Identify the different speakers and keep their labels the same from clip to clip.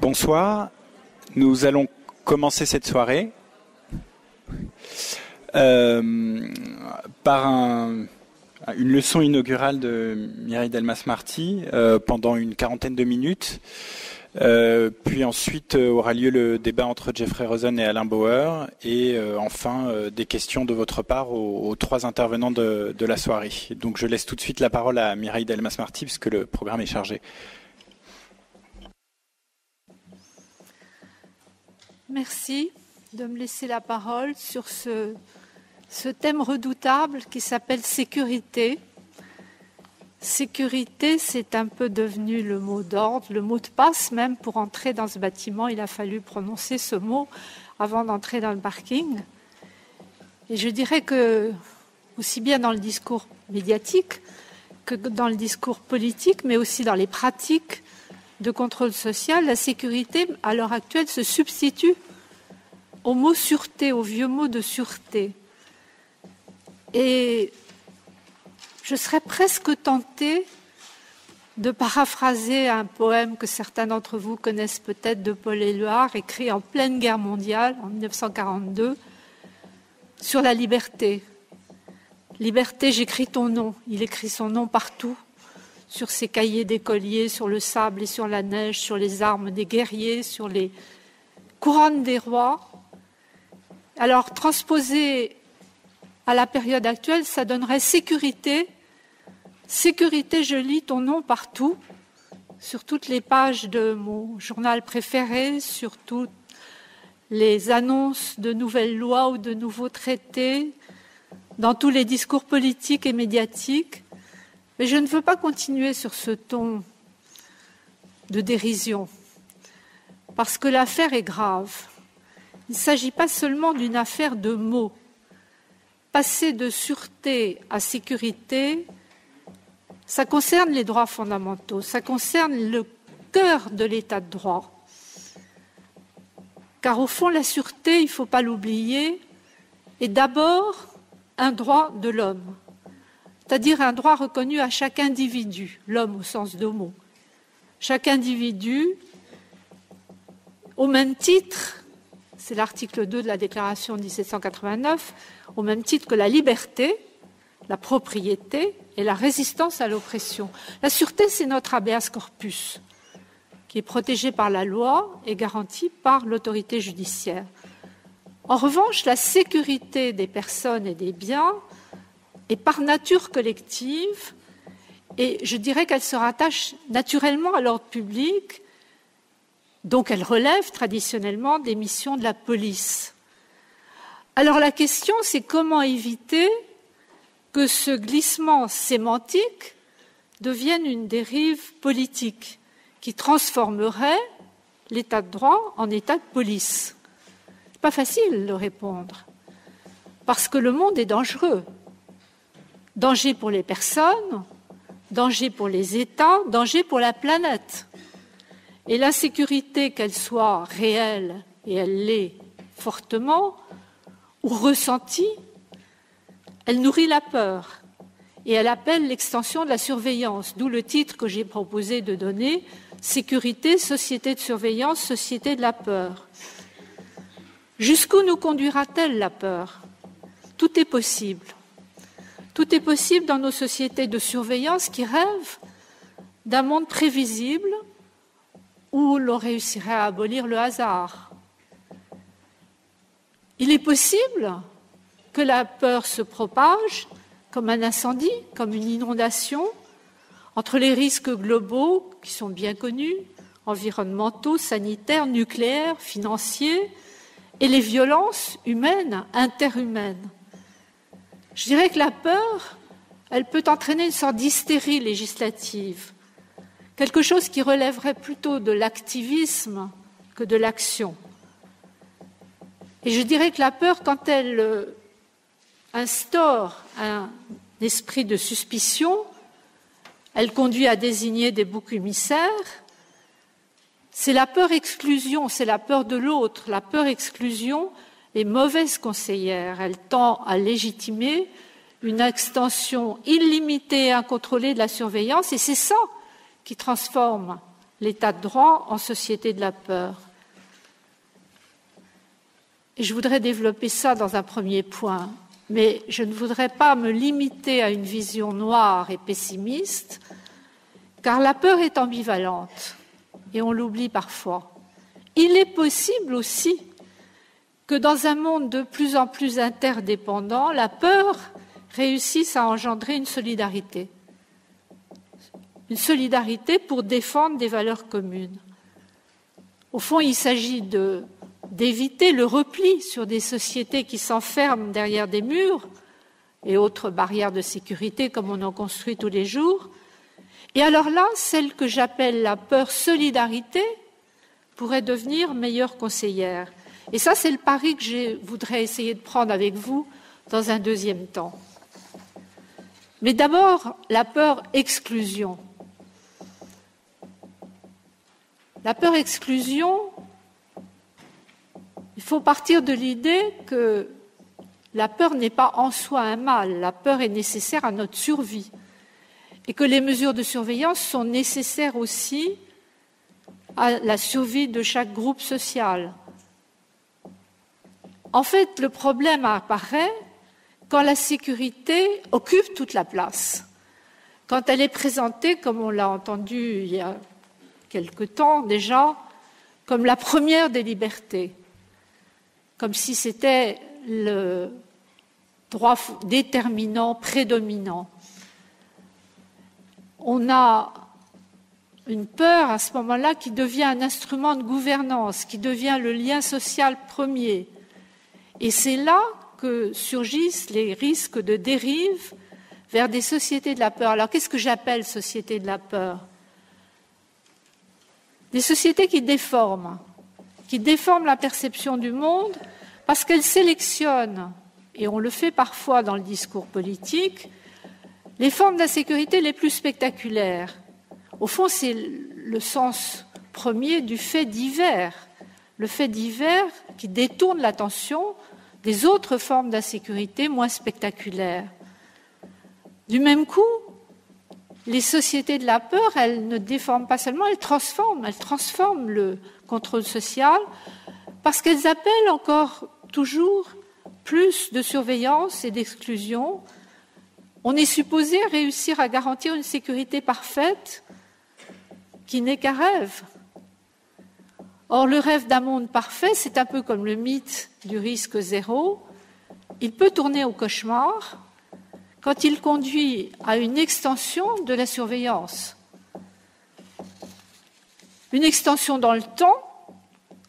Speaker 1: Bonsoir, nous allons commencer cette soirée par une leçon inaugurale de Mireille Delmas-Marty pendant une quarantaine de minutes. Puis ensuite aura lieu le débat entre Jeffrey Rosen et Alain Bauer et enfin des questions de votre part aux trois intervenants de la soirée. Donc je laisse tout de suite la parole à Mireille Delmas-Marty puisque le programme est chargé.
Speaker 2: Merci de me laisser la parole sur ce thème redoutable qui s'appelle sécurité. Sécurité, c'est un peu devenu le mot d'ordre, le mot de passe même pour entrer dans ce bâtiment. Il a fallu prononcer ce mot avant d'entrer dans le parking. Et je dirais que, aussi bien dans le discours médiatique que dans le discours politique, mais aussi dans les pratiques de contrôle social, la sécurité, à l'heure actuelle, se substitue au mot sûreté, au vieux mot de sûreté. Et je serais presque tentée de paraphraser un poème que certains d'entre vous connaissent peut-être de Paul Éluard, écrit en pleine guerre mondiale, en 1942, sur la liberté. Liberté, j'écris ton nom. Il écrit son nom partout, sur ses cahiers d'écoliers, sur le sable et sur la neige, sur les armes des guerriers, sur les couronnes des rois. Alors, transposé à la période actuelle, ça donnerait sécurité. Sécurité, je lis ton nom partout, sur toutes les pages de mon journal préféré, sur toutes les annonces de nouvelles lois ou de nouveaux traités, dans tous les discours politiques et médiatiques. Mais je ne veux pas continuer sur ce ton de dérision, parce que l'affaire est grave. Il ne s'agit pas seulement d'une affaire de mots. Passer de sûreté à sécurité, ça concerne les droits fondamentaux, ça concerne le cœur de l'état de droit. Car au fond, la sûreté, il ne faut pas l'oublier, est d'abord un droit de l'homme. C'est-à-dire un droit reconnu à chaque individu, l'homme au sens d'homo. Chaque individu, au même titre, c'est l'article 2 de la Déclaration de 1789, au même titre que la liberté, la propriété et la résistance à l'oppression. La sûreté, c'est notre habeas corpus, qui est protégé par la loi et garanti par l'autorité judiciaire. En revanche, la sécurité des personnes et des biens est par nature collective et je dirais qu'elle se rattache naturellement à l'ordre public, donc elle relève traditionnellement des missions de la police. Alors la question, c'est comment éviter que ce glissement sémantique devienne une dérive politique qui transformerait l'état de droit en état de police. C'est pas facile de répondre, parce que le monde est dangereux. Danger pour les personnes, danger pour les États, danger pour la planète. Et l'insécurité, qu'elle soit réelle, et elle l'est fortement, ou ressentie, elle nourrit la peur et elle appelle l'extension de la surveillance, d'où le titre que j'ai proposé de donner, Sécurité, société de surveillance, société de la peur. Jusqu'où nous conduira-t-elle la peur ? Tout est possible. Tout est possible dans nos sociétés de surveillance qui rêvent d'un monde prévisible où l'on réussirait à abolir le hasard. Il est possible que la peur se propage comme un incendie, comme une inondation, entre les risques globaux qui sont bien connus, environnementaux, sanitaires, nucléaires, financiers, et les violences humaines, interhumaines. Je dirais que la peur, elle peut entraîner une sorte d'hystérie législative, quelque chose qui relèverait plutôt de l'activisme que de l'action. Et je dirais que la peur, quand elle instaure un esprit de suspicion, elle conduit à désigner des boucs émissaires. C'est la peur-exclusion, c'est la peur de l'autre. La peur-exclusion est mauvaise conseillère. Elle tend à légitimer une extension illimitée et incontrôlée de la surveillance, et c'est ça qui transforme l'état de droit en société de la peur. Et je voudrais développer ça dans un premier point, mais je ne voudrais pas me limiter à une vision noire et pessimiste, car la peur est ambivalente, et on l'oublie parfois. Il est possible aussi que dans un monde de plus en plus interdépendant, la peur réussisse à engendrer une solidarité pour défendre des valeurs communes. Au fond, il s'agit d'éviter le repli sur des sociétés qui s'enferment derrière des murs et autres barrières de sécurité comme on en construit tous les jours. Et alors là, celle que j'appelle la peur solidarité pourrait devenir meilleure conseillère. Et ça, c'est le pari que je voudrais essayer de prendre avec vous dans un deuxième temps. Mais d'abord, la peur exclusion. La peur exclusion, il faut partir de l'idée que la peur n'est pas en soi un mal, la peur est nécessaire à notre survie et que les mesures de surveillance sont nécessaires aussi à la survie de chaque groupe social. En fait, le problème apparaît quand la sécurité occupe toute la place, quand elle est présentée, comme on l'a entendu il y a quelque temps déjà, comme la première des libertés, comme si c'était le droit déterminant, prédominant. On a une peur à ce moment-là qui devient un instrument de gouvernance, qui devient le lien social premier. Et c'est là que surgissent les risques de dérive vers des sociétés de la peur. Alors, qu'est-ce que j'appelle société de la peur? Des sociétés qui déforment la perception du monde parce qu'elles sélectionnent, et on le fait parfois dans le discours politique, les formes d'insécurité les plus spectaculaires. Au fond, c'est le sens premier du fait divers, le fait divers qui détourne l'attention des autres formes d'insécurité moins spectaculaires. Du même coup, les sociétés de la peur, elles ne déforment pas seulement, elles transforment le contrôle social parce qu'elles appellent encore toujours plus de surveillance et d'exclusion. On est supposé réussir à garantir une sécurité parfaite qui n'est qu'un rêve. Or, le rêve d'un monde parfait, c'est un peu comme le mythe du risque zéro. Il peut tourner au cauchemar quand il conduit à une extension de la surveillance. Une extension dans le temps,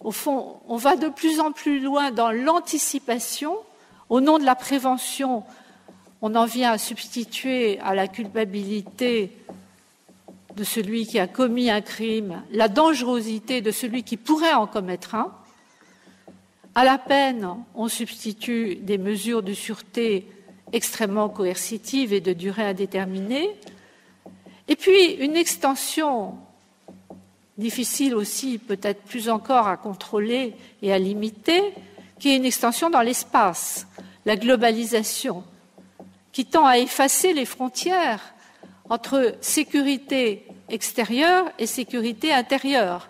Speaker 2: au fond, on va de plus en plus loin dans l'anticipation. Au nom de la prévention, on en vient à substituer à la culpabilité de celui qui a commis un crime la dangerosité de celui qui pourrait en commettre un. À la peine, on substitue des mesures de sûreté extrêmement coercitives et de durée indéterminée. Et puis, une extension difficile aussi, peut-être plus encore à contrôler et à limiter, qui est une extension dans l'espace, la globalisation, qui tend à effacer les frontières entre sécurité extérieure et sécurité intérieure.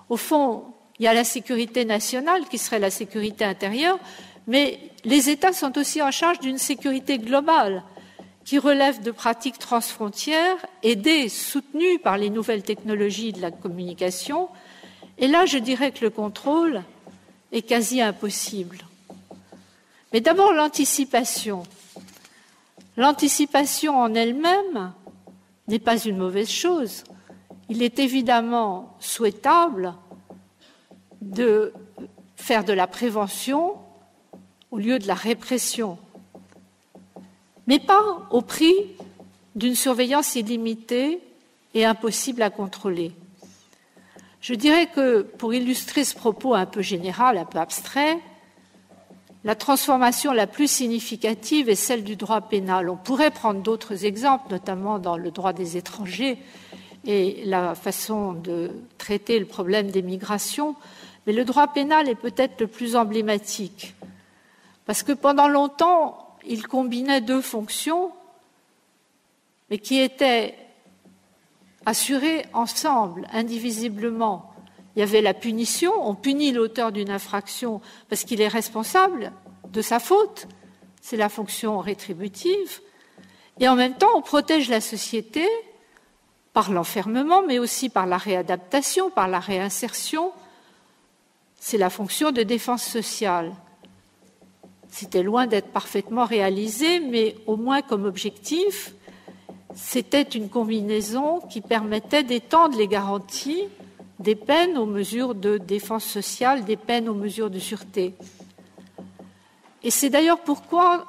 Speaker 2: Au fond, il y a la sécurité nationale qui serait la sécurité intérieure, mais les États sont aussi en charge d'une sécurité globale qui relève de pratiques transfrontières, aidées, soutenues par les nouvelles technologies de la communication. Et là, je dirais que le contrôle est quasi impossible. Mais d'abord, l'anticipation. L'anticipation en elle-même n'est pas une mauvaise chose. Il est évidemment souhaitable de faire de la prévention au lieu de la répression, mais pas au prix d'une surveillance illimitée et impossible à contrôler. Je dirais que, pour illustrer ce propos un peu général, un peu abstrait, la transformation la plus significative est celle du droit pénal. On pourrait prendre d'autres exemples, notamment dans le droit des étrangers et la façon de traiter le problème des migrations, mais le droit pénal est peut-être le plus emblématique, parce que pendant longtemps, il combinait deux fonctions, mais qui étaient assurés ensemble, indivisiblement. Il y avait la punition, on punit l'auteur d'une infraction parce qu'il est responsable de sa faute, c'est la fonction rétributive, et en même temps on protège la société par l'enfermement, mais aussi par la réadaptation, par la réinsertion, c'est la fonction de défense sociale. C'était loin d'être parfaitement réalisé, mais au moins comme objectif, c'était une combinaison qui permettait d'étendre les garanties des peines aux mesures de défense sociale, des peines aux mesures de sûreté. Et c'est d'ailleurs pourquoi,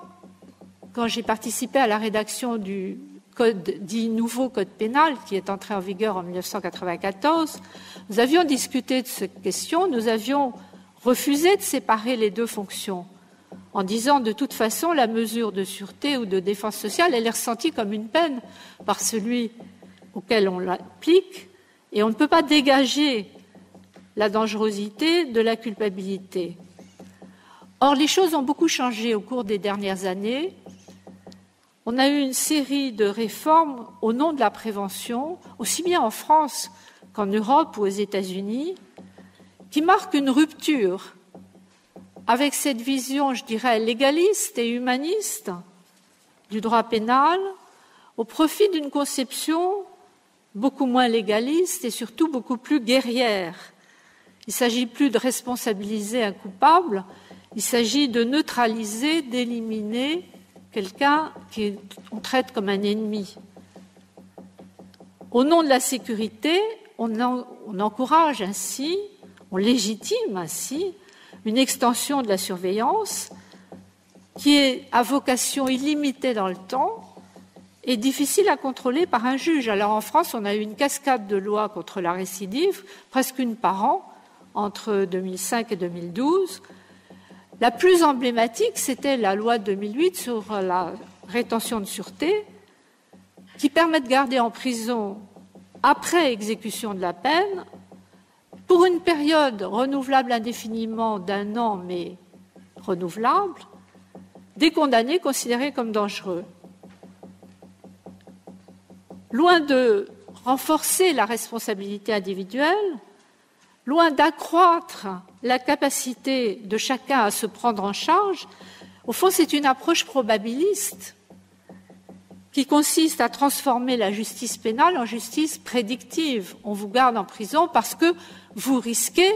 Speaker 2: quand j'ai participé à la rédaction du code dit nouveau code pénal, qui est entré en vigueur en 1994, nous avions discuté de cette question, nous avions refusé de séparer les deux fonctions, en disant de toute façon la mesure de sûreté ou de défense sociale, elle est ressentie comme une peine par celui auquel on l'applique, et on ne peut pas dégager la dangerosité de la culpabilité. Or, les choses ont beaucoup changé au cours des dernières années. On a eu une série de réformes au nom de la prévention, aussi bien en France qu'en Europe ou aux États-Unis, qui marquent une rupture avec cette vision, je dirais, légaliste et humaniste du droit pénal, au profit d'une conception beaucoup moins légaliste et surtout beaucoup plus guerrière. Il ne s'agit plus de responsabiliser un coupable, il s'agit de neutraliser, d'éliminer quelqu'un qu'on traite comme un ennemi. Au nom de la sécurité, on encourage ainsi, on légitime ainsi une extension de la surveillance qui est à vocation illimitée dans le temps et difficile à contrôler par un juge. Alors en France, on a eu une cascade de lois contre la récidive, presque une par an, entre 2005 et 2012. La plus emblématique, c'était la loi de 2008 sur la rétention de sûreté, qui permet de garder en prison, après exécution de la peine, pour une période renouvelable indéfiniment d'1 an, mais renouvelable, des condamnés considérés comme dangereux. Loin de renforcer la responsabilité individuelle, loin d'accroître la capacité de chacun à se prendre en charge, au fond, c'est une approche probabiliste qui consiste à transformer la justice pénale en justice prédictive. On vous garde en prison parce que vous risquez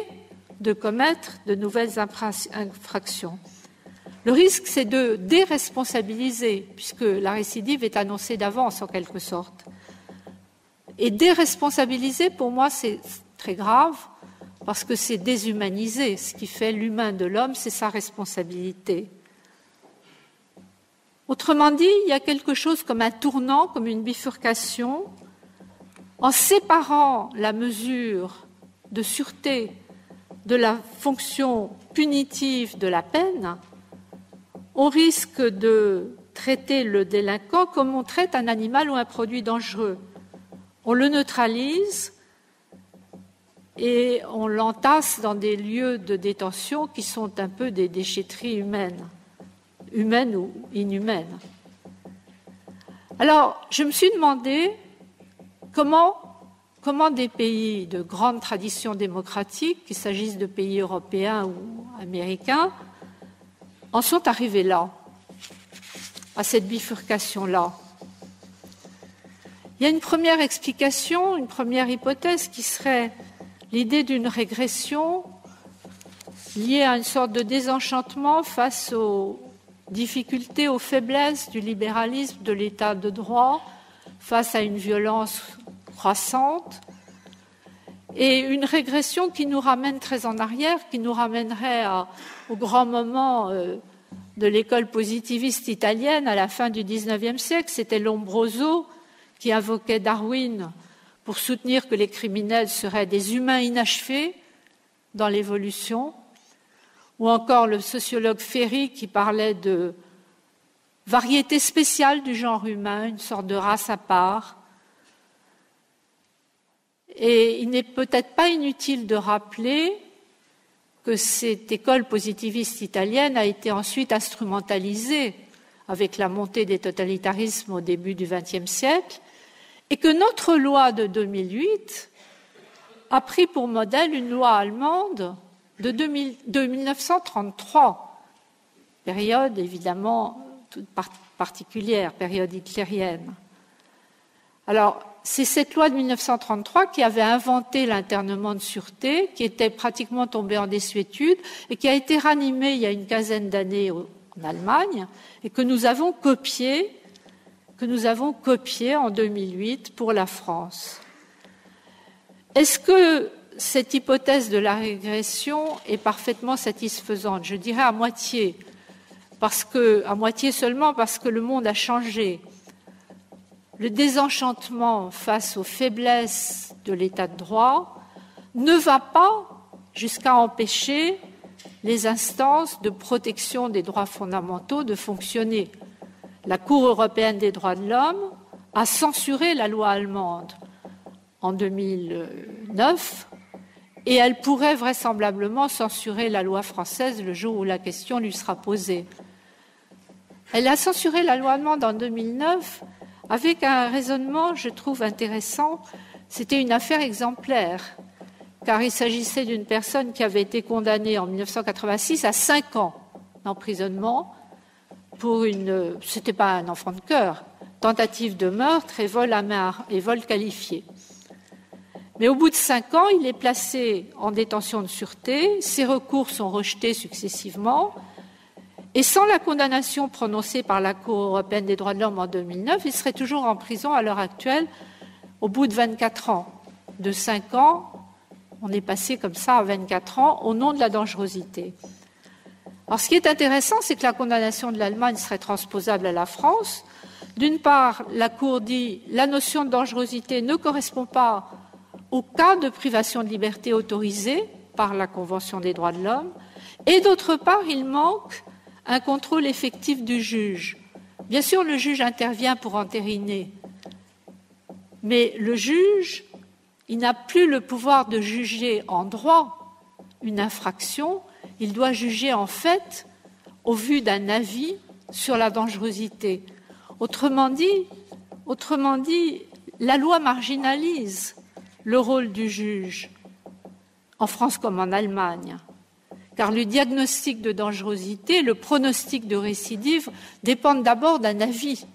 Speaker 2: de commettre de nouvelles infractions. Le risque, c'est de déresponsabiliser, puisque la récidive est annoncée d'avance, en quelque sorte. Et déresponsabiliser, pour moi, c'est très grave, parce que c'est déshumaniser. Ce qui fait l'humain de l'homme, c'est sa responsabilité. Autrement dit, il y a quelque chose comme un tournant, comme une bifurcation, en séparant la mesure de sûreté de la fonction punitive de la peine. On risque de traiter le délinquant comme on traite un animal ou un produit dangereux. On le neutralise et on l'entasse dans des lieux de détention qui sont un peu des déchetteries humaines ou inhumaines. Alors, je me suis demandé comment des pays de grande tradition démocratique, qu'il s'agisse de pays européens ou américains, en sont arrivés là, à cette bifurcation-là. Il y a une première explication, une première hypothèse qui serait l'idée d'une régression liée à une sorte de désenchantement face aux difficultés, aux faiblesses du libéralisme, de l'état de droit, face à une violence croissante, et une régression qui nous ramène très en arrière, qui nous ramènerait au grand moment de l'école positiviste italienne à la fin du XIXe siècle. C'était Lombroso qui invoquait Darwin pour soutenir que les criminels seraient des humains inachevés dans l'évolution, ou encore le sociologue Ferry qui parlait de variété spéciale du genre humain, une sorte de race à part. Et il n'est peut-être pas inutile de rappeler que cette école positiviste italienne a été ensuite instrumentalisée avec la montée des totalitarismes au début du XXe siècle et que notre loi de 2008 a pris pour modèle une loi allemande de 1933, période évidemment toute particulière, période hitlérienne. Alors, c'est cette loi de 1933 qui avait inventé l'internement de sûreté, qui était pratiquement tombée en désuétude et qui a été ranimée il y a une quinzaine d'années en Allemagne et que nous avons copié en 2008 pour la France. Est-ce que cette hypothèse de la régression est parfaitement satisfaisante? Je dirais à moitié seulement parce que le monde a changé. Le désenchantement face aux faiblesses de l'état de droit ne va pas jusqu'à empêcher les instances de protection des droits fondamentaux de fonctionner. La Cour européenne des droits de l'homme a censuré la loi allemande en 2009 et elle pourrait vraisemblablement censurer la loi française le jour où la question lui sera posée. Elle a censuré la loi allemande en 2009 avec un raisonnement, je trouve, intéressant. C'était une affaire exemplaire, car il s'agissait d'une personne qui avait été condamnée en 1986 à 5 ans d'emprisonnement pour c'était pas un enfant de cœur, tentative de meurtre et vol à main et vol qualifié. Mais au bout de 5 ans, il est placé en détention de sûreté, ses recours sont rejetés successivement, et sans la condamnation prononcée par la Cour européenne des droits de l'homme en 2009, il serait toujours en prison à l'heure actuelle au bout de 24 ans. De 5 ans, on est passé comme ça à 24 ans au nom de la dangerosité. Alors ce qui est intéressant, c'est que la condamnation de l'Allemagne serait transposable à la France. D'une part, la Cour dit que la notion de dangerosité ne correspond pas au cas de privation de liberté autorisé par la Convention des droits de l'homme. Et d'autre part, il manque un contrôle effectif du juge. Bien sûr, le juge intervient pour entériner, mais le juge, il n'a plus le pouvoir de juger en droit une infraction, il doit juger en fait au vu d'un avis sur la dangerosité. Autrement dit, la loi marginalise le rôle du juge, en France comme en Allemagne. Car le diagnostic de dangerosité, le pronostic de récidive dépendent d'abord d'un avis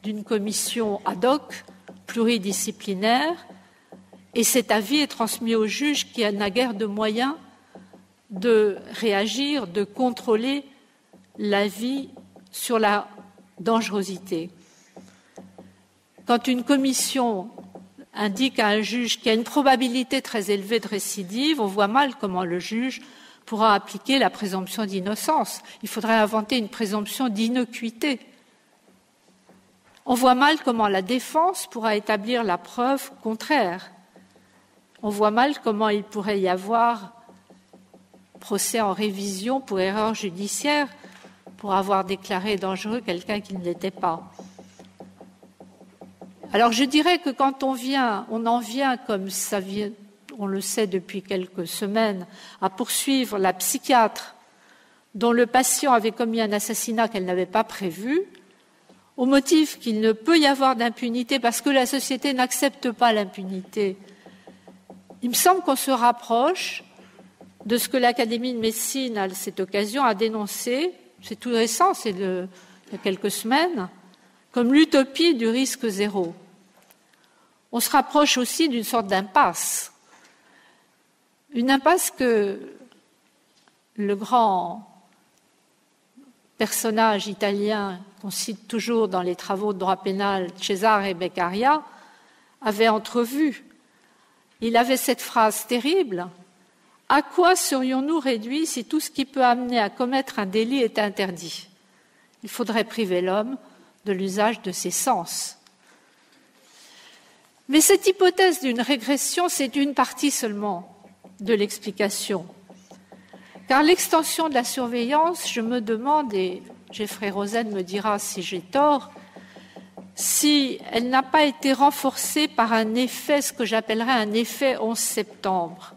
Speaker 2: d'une commission ad hoc, pluridisciplinaire, et cet avis est transmis au juge qui n'a guère de moyens de réagir, de contrôler l'avis sur la dangerosité. Quand une commission indique à un juge qu'il y a une probabilité très élevée de récidive, on voit mal comment le juge pourra appliquer la présomption d'innocence. Il faudrait inventer une présomption d'innocuité. On voit mal comment la défense pourra établir la preuve contraire. On voit mal comment il pourrait y avoir procès en révision pour erreur judiciaire pour avoir déclaré dangereux quelqu'un qui ne l'était pas. Alors je dirais que quand on en vient, comme ça vient, on le sait depuis quelques semaines, à poursuivre la psychiatre dont le patient avait commis un assassinat qu'elle n'avait pas prévu, au motif qu'il ne peut y avoir d'impunité parce que la société n'accepte pas l'impunité. Il me semble qu'on se rapproche de ce que l'Académie de médecine, à cette occasion, a dénoncé, c'est tout récent, c'est il y a quelques semaines, comme l'utopie du risque zéro. On se rapproche aussi d'une sorte d'impasse. Une impasse que le grand personnage italien qu'on cite toujours dans les travaux de droit pénal, Cesare Beccaria, avait entrevu. Il avait cette phrase terrible: « À quoi serions-nous réduits si tout ce qui peut amener à commettre un délit est interdit ? Il faudrait priver l'homme de l'usage de ses sens. » Mais cette hypothèse d'une régression, c'est une partie seulement de l'explication. Car l'extension de la surveillance, je me demande, et Jeffrey Rosen me dira si j'ai tort, si elle n'a pas été renforcée par un effet, ce que j'appellerais un effet 11 septembre.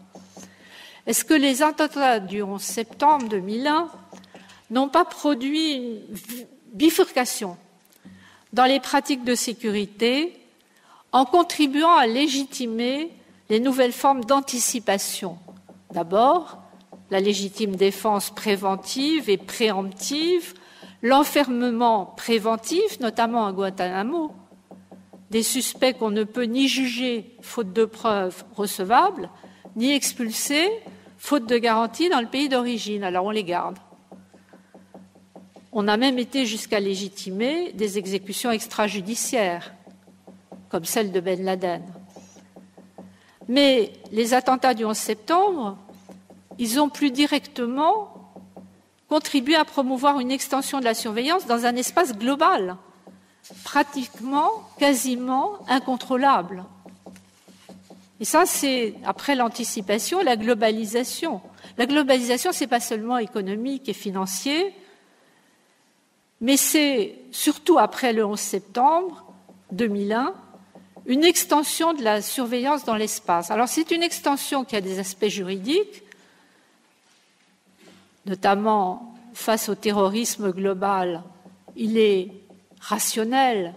Speaker 2: Est-ce que les attentats du 11 septembre 2001 n'ont pas produit une bifurcation dans les pratiques de sécurité en contribuant à légitimer les nouvelles formes d'anticipation. D'abord, la légitime défense préventive et préemptive, l'enfermement préventif, notamment à Guantanamo, des suspects qu'on ne peut ni juger faute de preuves recevables, ni expulser faute de garantie dans le pays d'origine. Alors on les garde. On a même été jusqu'à légitimer des exécutions extrajudiciaires, comme celle de Ben Laden. Mais les attentats du 11 septembre, ils ont plus directement contribué à promouvoir une extension de la surveillance dans un espace global, pratiquement, quasiment incontrôlable. Et ça, c'est, après l'anticipation, la globalisation. La globalisation, ce n'est pas seulement économique et financier, mais c'est, surtout après le 11 septembre 2001, une extension de la surveillance dans l'espace. Alors, c'est une extension qui a des aspects juridiques, notamment face au terrorisme global. Il est rationnel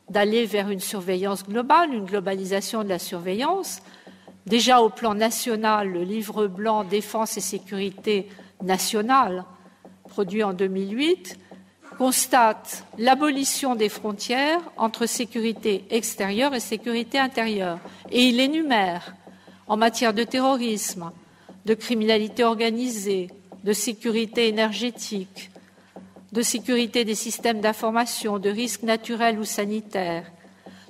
Speaker 2: d'aller vers une surveillance globale, une globalisation de la surveillance. Déjà au plan national, le livre blanc Défense et sécurité nationale, produit en 2008, constate l'abolition des frontières entre sécurité extérieure et sécurité intérieure. Et il énumère, en matière de terrorisme, de criminalité organisée, de sécurité énergétique, de sécurité des systèmes d'information, de risques naturels ou sanitaires.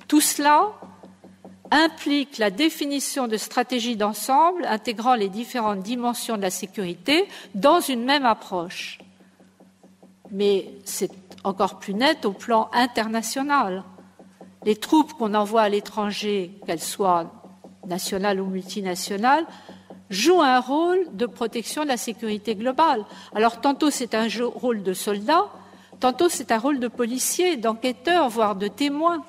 Speaker 2: Tout cela implique la définition de stratégies d'ensemble intégrant les différentes dimensions de la sécurité dans une même approche. Mais c'est encore plus net au plan international. Les troupes qu'on envoie à l'étranger, qu'elles soient nationales ou multinationales, jouent un rôle de protection de la sécurité globale. Alors tantôt c'est un rôle de soldat, tantôt c'est un rôle de policier, d'enquêteur, voire de témoin.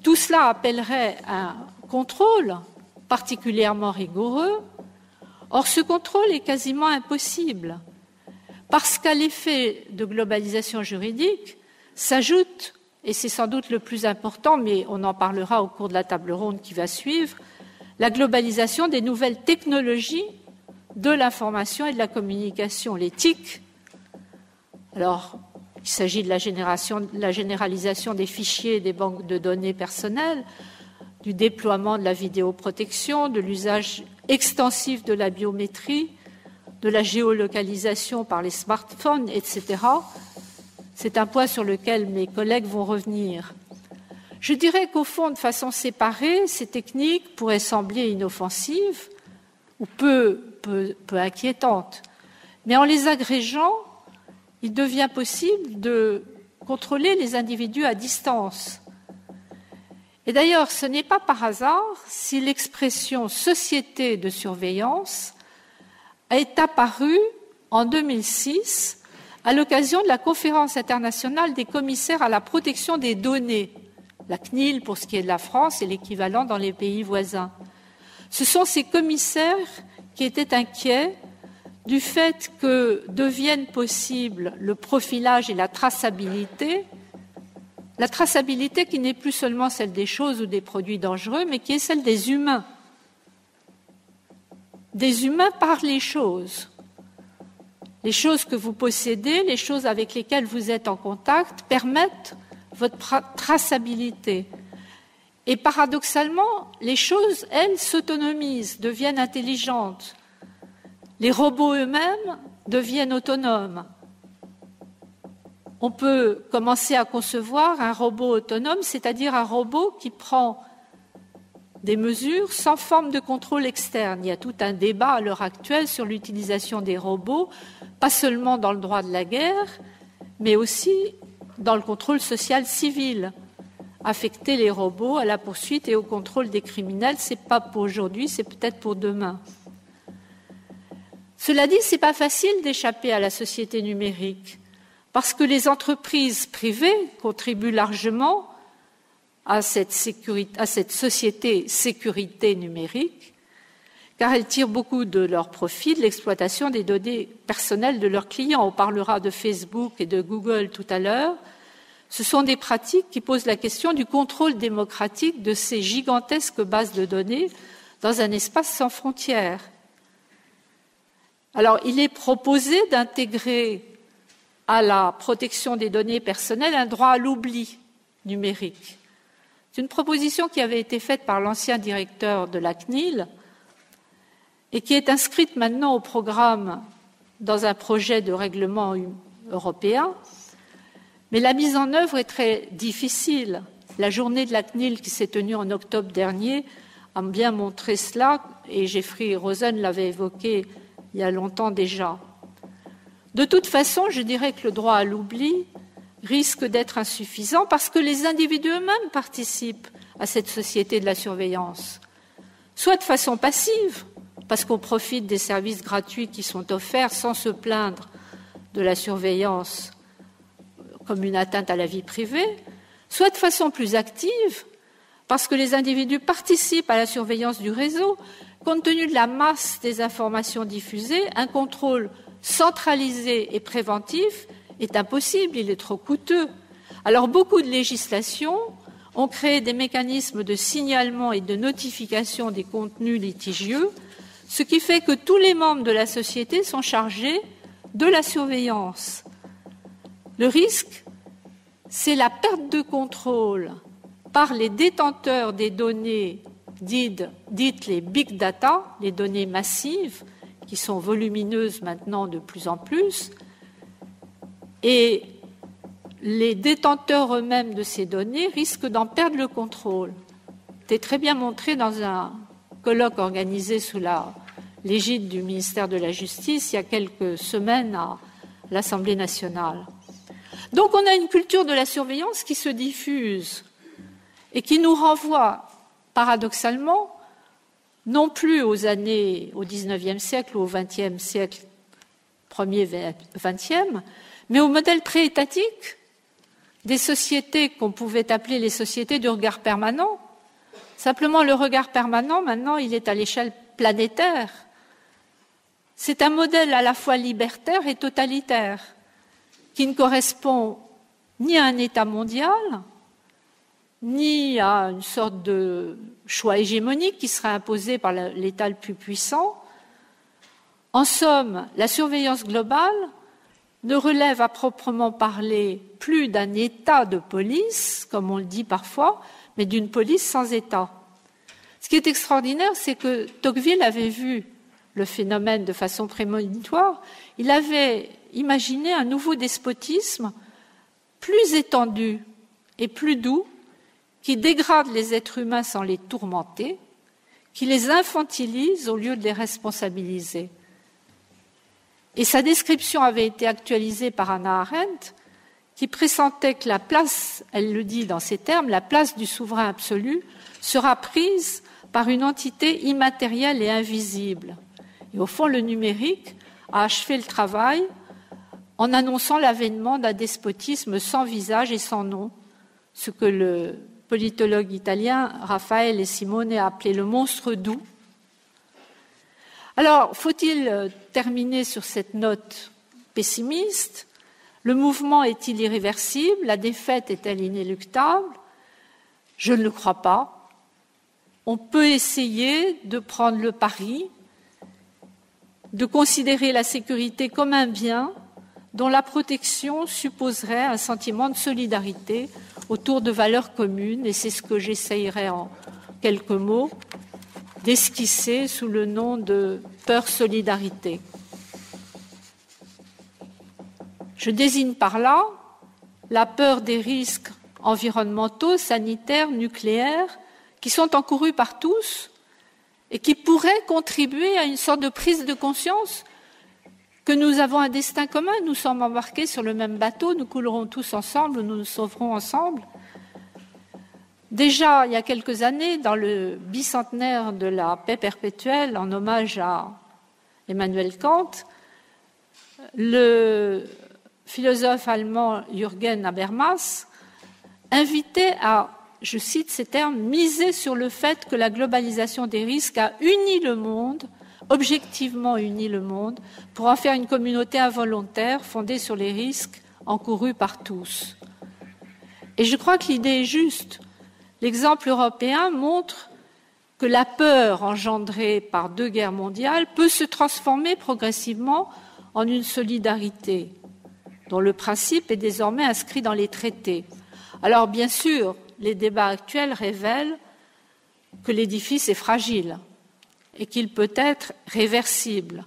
Speaker 2: Tout cela appellerait un contrôle particulièrement rigoureux. Or, ce contrôle est quasiment impossible, parce qu'à l'effet de globalisation juridique s'ajoute, et c'est sans doute le plus important, mais on en parlera au cours de la table ronde qui va suivre, la globalisation des nouvelles technologies de l'information et de la communication, les TIC. Alors, il s'agit de la généralisation des fichiers et des banques de données personnelles, du déploiement de la vidéoprotection, de l'usage extensif de la biométrie, de la géolocalisation par les smartphones, etc. C'est un point sur lequel mes collègues vont revenir. Je dirais qu'au fond, de façon séparée, ces techniques pourraient sembler inoffensives ou peu inquiétantes. Mais en les agrégeant, il devient possible de contrôler les individus à distance. Et d'ailleurs, ce n'est pas par hasard si l'expression « société de surveillance » est apparue en 2006 à l'occasion de la conférence internationale des commissaires à la protection des données, la CNIL pour ce qui est de la France et l'équivalent dans les pays voisins. Ce sont ces commissaires qui étaient inquiets du fait que deviennent possibles le profilage et la traçabilité qui n'est plus seulement celle des choses ou des produits dangereux, mais qui est celle des humains. Des humains par les choses. Les choses que vous possédez, les choses avec lesquelles vous êtes en contact permettent votre traçabilité. Et paradoxalement, les choses, elles, s'autonomisent, deviennent intelligentes. Les robots eux-mêmes deviennent autonomes. On peut commencer à concevoir un robot autonome, c'est-à-dire un robot qui prend des mesures sans forme de contrôle externe. Il y a tout un débat à l'heure actuelle sur l'utilisation des robots, pas seulement dans le droit de la guerre, mais aussi dans le contrôle social civil. Affecter les robots à la poursuite et au contrôle des criminels, ce n'est pas pour aujourd'hui, c'est peut-être pour demain. Cela dit, ce n'est pas facile d'échapper à la société numérique, parce que les entreprises privées contribuent largement à cette société sécurité numérique, car elles tirent beaucoup de leur profit de l'exploitation des données personnelles de leurs clients. On parlera de Facebook et de Google tout à l'heure. Ce sont des pratiques qui posent la question du contrôle démocratique de ces gigantesques bases de données dans un espace sans frontières. Alors, il est proposé d'intégrer à la protection des données personnelles un droit à l'oubli numérique. C'est une proposition qui avait été faite par l'ancien directeur de la CNIL et qui est inscrite maintenant au programme dans un projet de règlement européen. Mais la mise en œuvre est très difficile. La journée de la CNIL qui s'est tenue en octobre dernier a bien montré cela, et Jeffrey Rosen l'avait évoqué il y a longtemps déjà. De toute façon, je dirais que le droit à l'oubli risque d'être insuffisant parce que les individus eux-mêmes participent à cette société de la surveillance, soit de façon passive, parce qu'on profite des services gratuits qui sont offerts sans se plaindre de la surveillance comme une atteinte à la vie privée, soit de façon plus active, parce que les individus participent à la surveillance du réseau. Compte tenu de la masse des informations diffusées, un contrôle centralisé et préventif est impossible, il est trop coûteux. Alors beaucoup de législations ont créé des mécanismes de signalement et de notification des contenus litigieux, ce qui fait que tous les membres de la société sont chargés de la surveillance. Le risque, c'est la perte de contrôle par les détenteurs des données dites les big data, les données massives, qui sont volumineuses maintenant de plus en plus, et les détenteurs eux-mêmes de ces données risquent d'en perdre le contrôle. C'était très bien montré dans un colloque organisé sous l'égide du ministère de la Justice il y a quelques semaines à l'Assemblée nationale. Donc on a une culture de la surveillance qui se diffuse et qui nous renvoie, paradoxalement, non plus au XIXe siècle ou au XXe siècle, premier XXe, mais au modèle pré-étatique des sociétés qu'on pouvait appeler les sociétés du regard permanent. Simplement, le regard permanent, maintenant, il est à l'échelle planétaire. C'est un modèle à la fois libertaire et totalitaire, qui ne correspond ni à un État mondial, ni à une sorte de choix hégémonique qui serait imposé par l'État le plus puissant. En somme, la surveillance globale ne relève à proprement parler plus d'un État de police, comme on le dit parfois, mais d'une police sans État. Ce qui est extraordinaire, c'est que Tocqueville avait vu le phénomène de façon prémonitoire. Il avait imaginé un nouveau despotisme plus étendu et plus doux, qui dégrade les êtres humains sans les tourmenter, qui les infantilise au lieu de les responsabiliser. Et sa description avait été actualisée par Hannah Arendt, qui pressentait que la place, elle le dit dans ces termes, la place du souverain absolu sera prise par une entité immatérielle et invisible. Et au fond, le numérique a achevé le travail en annonçant l'avènement d'un despotisme sans visage et sans nom, ce que le politologue italien Raffaele Simone a appelé le monstre doux. Alors, faut-il terminer sur cette note pessimiste? Le mouvement est-il irréversible? La défaite est-elle inéluctable? Je ne le crois pas. On peut essayer de prendre le pari, de considérer la sécurité comme un bien dont la protection supposerait un sentiment de solidarité autour de valeurs communes, et c'est ce que j'essayerai en quelques mots d'esquisser sous le nom de peur-solidarité. Je désigne par là la peur des risques environnementaux, sanitaires, nucléaires, qui sont encourus par tous et qui pourraient contribuer à une sorte de prise de conscience que nous avons un destin commun, nous sommes embarqués sur le même bateau, nous coulerons tous ensemble, nous nous sauverons ensemble. Déjà, il y a quelques années, dans le bicentenaire de la paix perpétuelle, en hommage à Emmanuel Kant, le philosophe allemand Jürgen Habermas invitait à, je cite ces termes, miser sur le fait que la globalisation des risques a uni le monde, objectivement uni le monde, pour en faire une communauté involontaire fondée sur les risques encourus par tous. Et je crois que l'idée est juste. L'exemple européen montre que la peur engendrée par 2 guerres mondiales peut se transformer progressivement en une solidarité, dont le principe est désormais inscrit dans les traités. Alors, bien sûr, les débats actuels révèlent que l'édifice est fragile et qu'il peut être réversible.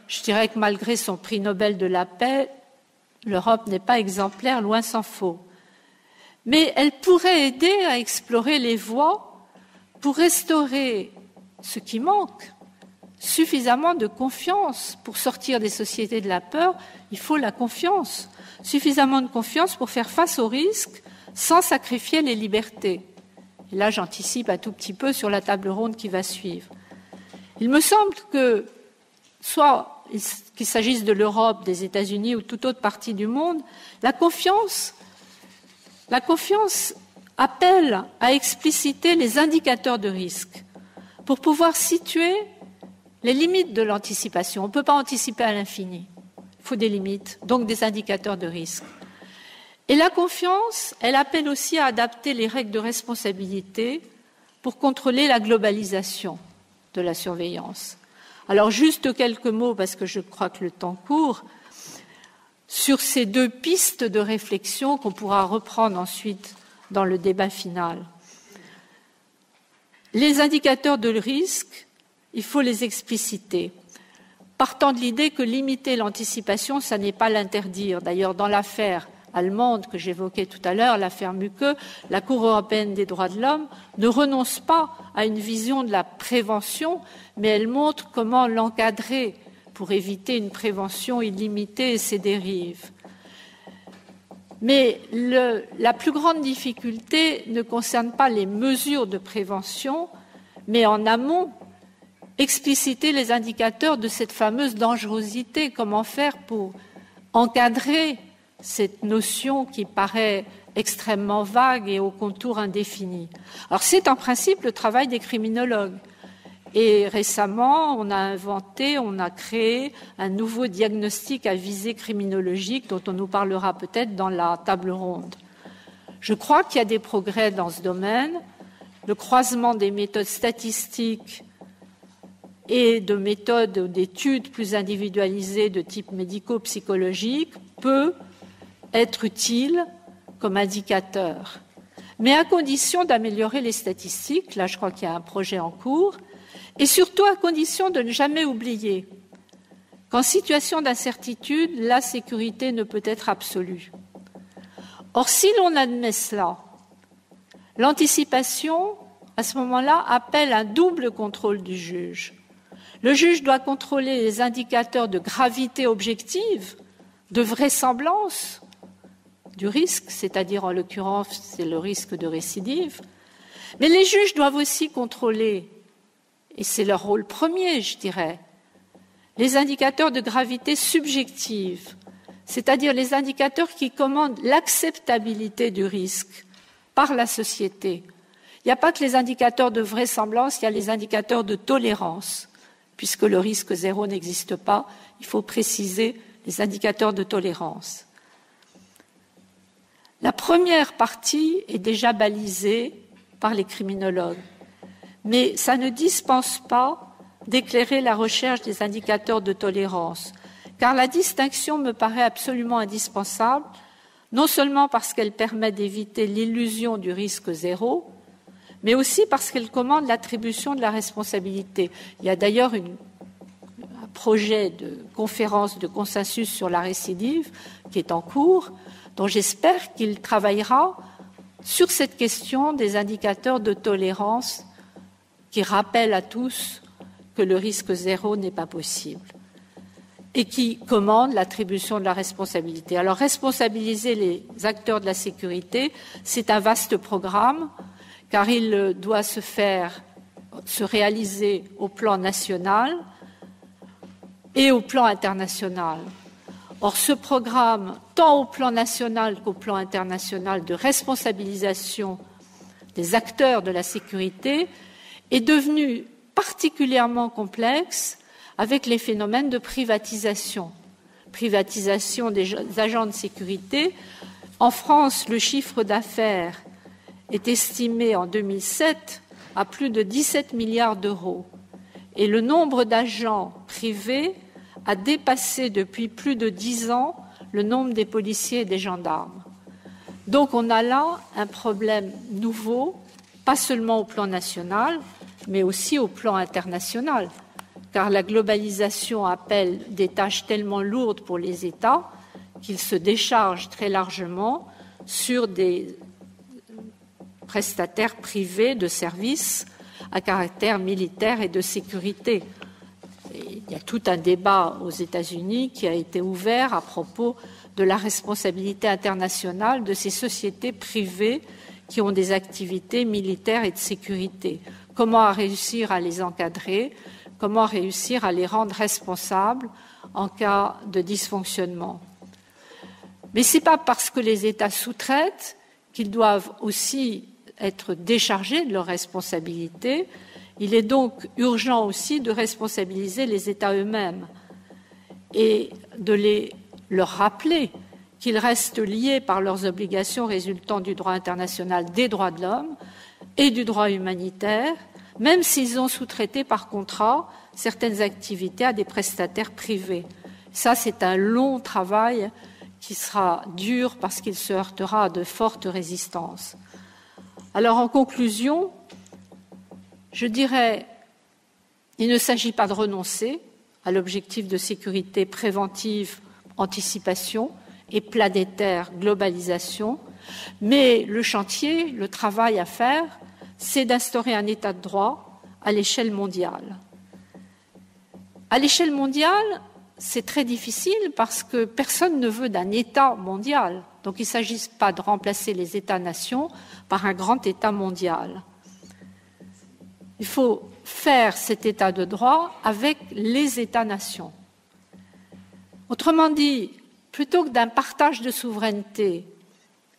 Speaker 2: Je dirais que malgré son prix Nobel de la paix, l'Europe n'est pas exemplaire, loin s'en faut. Mais elle pourrait aider à explorer les voies pour restaurer ce qui manque, suffisamment de confiance. Pour sortir des sociétés de la peur, il faut la confiance. Suffisamment de confiance pour faire face aux risques sans sacrifier les libertés. Et là, j'anticipe un tout petit peu sur la table ronde qui va suivre. Il me semble que, soit qu'il s'agisse de l'Europe, des États-Unis ou toute autre partie du monde, la confiance appelle à expliciter les indicateurs de risque pour pouvoir situer les limites de l'anticipation. On ne peut pas anticiper à l'infini. Il faut des limites, donc des indicateurs de risque. Et la confiance, elle appelle aussi à adapter les règles de responsabilité pour contrôler la globalisation de la surveillance. Alors, juste quelques mots, parce que je crois que le temps court, sur ces 2 pistes de réflexion qu'on pourra reprendre ensuite dans le débat final. Les indicateurs de risque, il faut les expliciter, partant de l'idée que limiter l'anticipation, ça n'est pas l'interdire. D'ailleurs, dans l'affaire allemande que j'évoquais tout à l'heure, l'affaire Mucke, la Cour européenne des droits de l'homme ne renonce pas à une vision de la prévention, mais elle montre comment l'encadrer pour éviter une prévention illimitée et ses dérives. Mais la plus grande difficulté ne concerne pas les mesures de prévention, mais en amont, expliciter les indicateurs de cette fameuse dangerosité. Comment faire pour encadrer cette notion qui paraît extrêmement vague et aux contours indéfinis. Alors c'est en principe le travail des criminologues. Et récemment, on a créé un nouveau diagnostic à visée criminologique dont on nous parlera peut-être dans la table ronde. Je crois qu'il y a des progrès dans ce domaine. Le croisement des méthodes statistiques et de méthodes d'études plus individualisées de type médico-psychologique peut être utile comme indicateur, mais à condition d'améliorer les statistiques. Là, je crois qu'il y a un projet en cours, et surtout à condition de ne jamais oublier qu'en situation d'incertitude, la sécurité ne peut être absolue. Or, si l'on admet cela, l'anticipation, à ce moment-là, appelle un double contrôle du juge. Le juge doit contrôler les indicateurs de gravité objective, de vraisemblance du risque, c'est-à-dire en l'occurrence c'est le risque de récidive, mais les juges doivent aussi contrôler, et c'est leur rôle premier, je dirais, les indicateurs de gravité subjective, c'est-à-dire les indicateurs qui commandent l'acceptabilité du risque par la société. Il n'y a pas que les indicateurs de vraisemblance, il y a les indicateurs de tolérance. Puisque le risque zéro n'existe pas, il faut préciser les indicateurs de tolérance. La première partie est déjà balisée par les criminologues, mais ça ne dispense pas d'éclairer la recherche des indicateurs de tolérance, car la distinction me paraît absolument indispensable, non seulement parce qu'elle permet d'éviter l'illusion du risque zéro, mais aussi parce qu'elle commande l'attribution de la responsabilité. Il y a d'ailleurs un projet de conférence de consensus sur la récidive qui est en cours, dont j'espère qu'il travaillera sur cette question des indicateurs de tolérance qui rappellent à tous que le risque zéro n'est pas possible et qui commande l'attribution de la responsabilité. Alors, responsabiliser les acteurs de la sécurité, c'est un vaste programme, car il doit se réaliser au plan national et au plan international. Or, ce programme, tant au plan national qu'au plan international de responsabilisation des acteurs de la sécurité, est devenu particulièrement complexe avec les phénomènes de privatisation. Privatisation des agents de sécurité En France, le chiffre d'affaires est estimé en 2007 à plus de 17 milliards d'euros et le nombre d'agents privés a dépassé depuis plus de 10 ans le nombre des policiers et des gendarmes. Donc on a là un problème nouveau, pas seulement au plan national, mais aussi au plan international, car la globalisation appelle des tâches tellement lourdes pour les États qu'ils se déchargent très largement sur des prestataires privés de services à caractère militaire et de sécurité. Et il y a tout un débat aux États-Unis qui a été ouvert à propos de la responsabilité internationale de ces sociétés privées qui ont des activités militaires et de sécurité. Comment réussir à les encadrer, comment réussir à les rendre responsables en cas de dysfonctionnement. Mais ce n'est pas parce que les États sous-traitent qu'ils doivent aussi être déchargés de leurs responsabilités. Il est donc urgent aussi de responsabiliser les États eux-mêmes et de leur rappeler qu'ils restent liés par leurs obligations résultant du droit international des droits de l'homme et du droit humanitaire, même s'ils ont sous-traité par contrat certaines activités à des prestataires privés. Ça, c'est un long travail qui sera dur parce qu'il se heurtera à de fortes résistances. Alors, en conclusion, je dirais, il ne s'agit pas de renoncer à l'objectif de sécurité préventive, anticipation et planétaire, globalisation, mais le chantier, le travail à faire, c'est d'instaurer un état de droit à l'échelle mondiale. À l'échelle mondiale, c'est très difficile parce que personne ne veut d'un État mondial. Donc il ne s'agit pas de remplacer les États-nations par un grand État mondial. Il faut faire cet État de droit avec les États-nations. Autrement dit, plutôt que d'un partage de souveraineté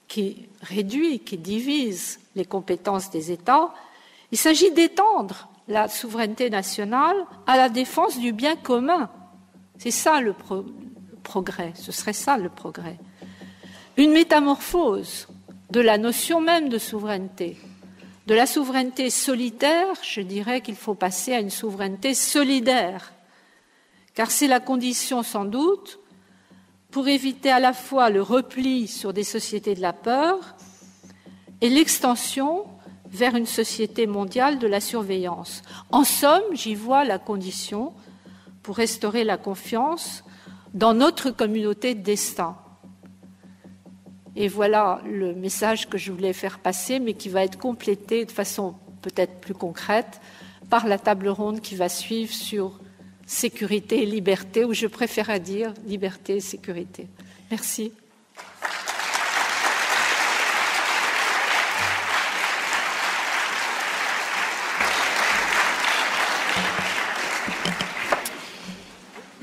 Speaker 2: qui réduit, qui divise les compétences des États, il s'agit d'étendre la souveraineté nationale à la défense du bien commun. C'est ça le progrès, ce serait ça le progrès. Une métamorphose de la notion même de souveraineté. De la souveraineté solitaire, je dirais qu'il faut passer à une souveraineté solidaire, car c'est la condition sans doute pour éviter à la fois le repli sur des sociétés de la peur et l'extension vers une société mondiale de la surveillance. En somme, j'y vois la condition pour restaurer la confiance dans notre communauté de destin. Et voilà le message que je voulais faire passer, mais qui va être complété de façon peut-être plus concrète par la table ronde qui va suivre sur sécurité et liberté, ou je préférerais dire liberté et sécurité. Merci.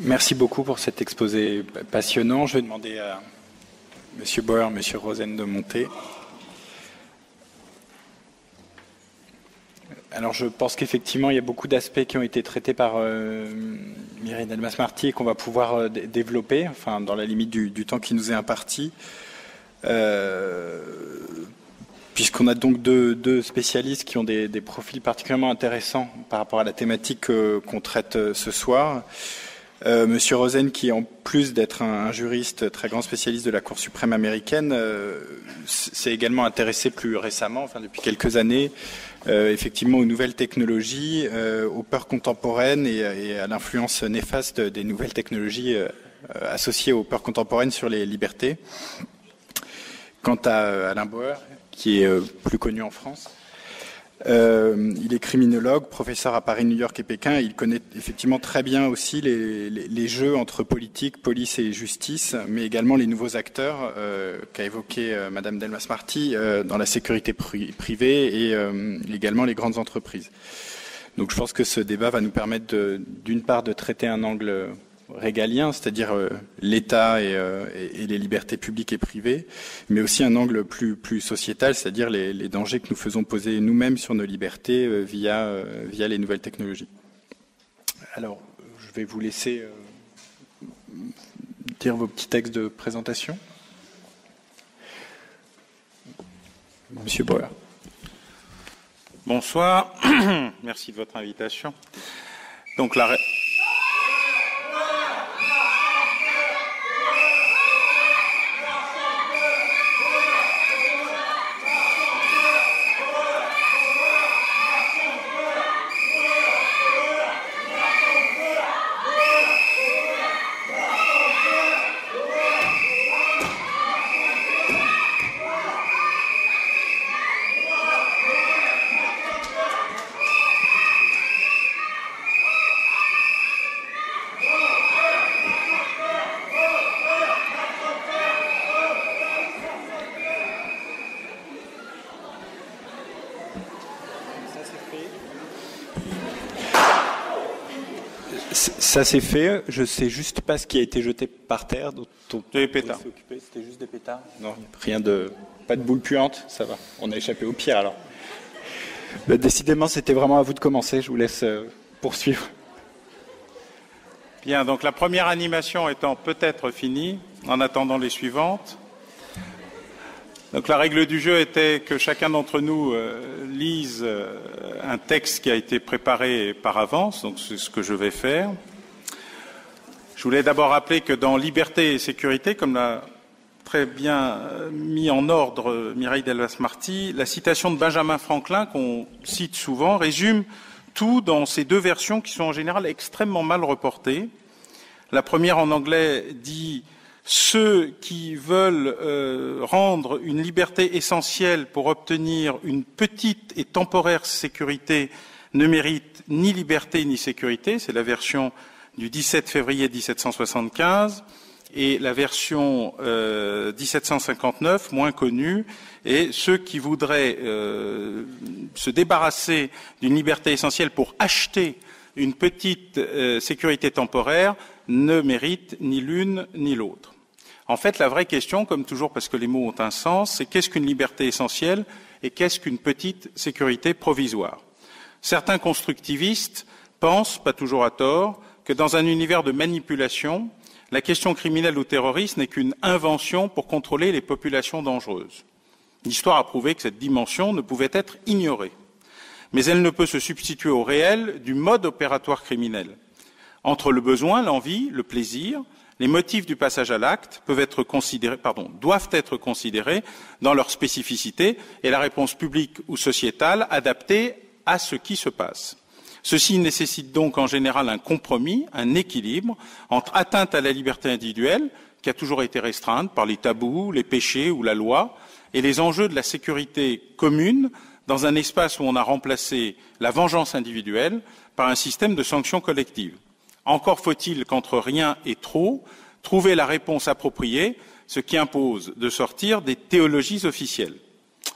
Speaker 1: Merci beaucoup pour cet exposé passionnant. Je vais demander à M. Bauer, M. Rosen de monter. Alors je pense qu'effectivement il y a beaucoup d'aspects qui ont été traités par Mireille Delmas-Marty et qu'on va pouvoir développer, enfin dans la limite du temps qui nous est imparti. Puisqu'on a donc deux spécialistes qui ont des profils particulièrement intéressants par rapport à la thématique qu'on traite ce soir. Monsieur Rosen, qui en plus d'être un juriste très grand spécialiste de la Cour suprême américaine, s'est également intéressé plus récemment, enfin depuis quelques années, effectivement aux nouvelles technologies, aux peurs contemporaines et à l'influence néfaste des nouvelles technologies associées aux peurs contemporaines sur les libertés. Quant à Alain Bauer, qui est plus connu en France, il est criminologue, professeur à Paris, New York et Pékin. Et il connaît effectivement très bien aussi les jeux entre politique, police et justice, mais également les nouveaux acteurs qu'a évoqué Madame Delmas-Marty dans la sécurité privée et également les grandes entreprises. Donc je pense que ce débat va nous permettre d'une part de traiter un angle régalien, c'est-à-dire l'État et les libertés publiques et privées, mais aussi un angle plus sociétal, c'est-à-dire les dangers que nous faisons poser nous-mêmes sur nos libertés via les nouvelles technologies. Alors, je vais vous laisser dire vos petits textes de présentation. Monsieur Bauer.
Speaker 3: Bonsoir, merci de votre invitation. Donc
Speaker 1: Ça c'est fait, je sais juste pas ce qui a été jeté par terre.
Speaker 3: Des pétards.
Speaker 1: C'était juste des pétards. Non, pas de boule puante, ça va. On a échappé au pire alors. Bah, décidément, c'était vraiment à vous de commencer. Je vous laisse poursuivre.
Speaker 3: Bien, donc la première animation étant peut-être finie, en attendant les suivantes. Donc la règle du jeu était que chacun d'entre nous lise un texte qui a été préparé par avance, donc c'est ce que je vais faire. Je voulais d'abord rappeler que dans Liberté et sécurité, comme l'a très bien mis en ordre Mireille Delmas-Marty, la citation de Benjamin Franklin, qu'on cite souvent, résume tout dans ces deux versions qui sont en général extrêmement mal reportées. La première en anglais dit « Ceux qui veulent rendre une liberté essentielle pour obtenir une petite et temporaire sécurité ne méritent ni liberté ni sécurité ». C'est la version du 17 février 1775, et la version 1759, moins connue, et ceux qui voudraient se débarrasser d'une liberté essentielle pour acheter une petite sécurité temporaire ne méritent ni l'une ni l'autre. En fait, la vraie question, comme toujours parce que les mots ont un sens, c'est qu'est-ce qu'une liberté essentielle et qu'est-ce qu'une petite sécurité provisoire? Certains constructivistes pensent, pas toujours à tort, que dans un univers de manipulation, la question criminelle ou terroriste n'est qu'une invention pour contrôler les populations dangereuses. L'histoire a prouvé que cette dimension ne pouvait être ignorée. Mais elle ne peut se substituer au réel du mode opératoire criminel. Entre le besoin, l'envie, le plaisir, les motifs du passage à l'acte doivent être considérés dans leur spécificité et la réponse publique ou sociétale adaptée à ce qui se passe. Ceci nécessite donc en général un compromis, un équilibre entre atteinte à la liberté individuelle, qui a toujours été restreinte par les tabous, les péchés ou la loi, et les enjeux de la sécurité commune dans un espace où on a remplacé la vengeance individuelle par un système de sanctions collectives. Encore faut-il qu'entre rien et trop, trouver la réponse appropriée, ce qui impose de sortir des théologies officielles.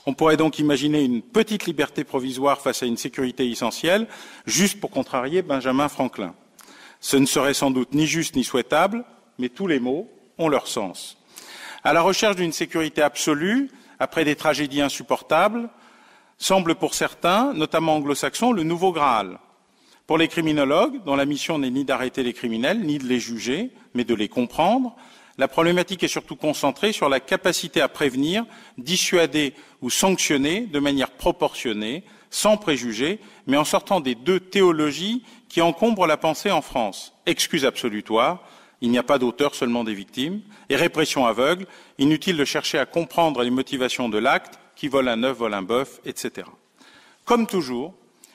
Speaker 3: On pourrait donc imaginer une petite liberté provisoire face à une sécurité essentielle, juste pour contrarier Benjamin Franklin. Ce ne serait sans doute ni juste ni souhaitable, mais tous les mots ont leur sens. À la recherche d'une sécurité absolue, après des tragédies insupportables, semble pour certains, notamment anglo-saxons, le nouveau Graal. Pour les criminologues, dont la mission n'est ni d'arrêter les criminels, ni de les juger, mais de les comprendre, la problématique est surtout concentrée sur la capacité à prévenir, dissuader ou sanctionner de manière proportionnée, sans préjugés, mais en sortant des deux théologies qui encombrent la pensée en France. Excuse absolutoire, il n'y a pas d'auteur, seulement des victimes, et répression aveugle, inutile de chercher à comprendre les motivations de l'acte, qui vole un œuf, vole un bœuf, etc. Comme toujours,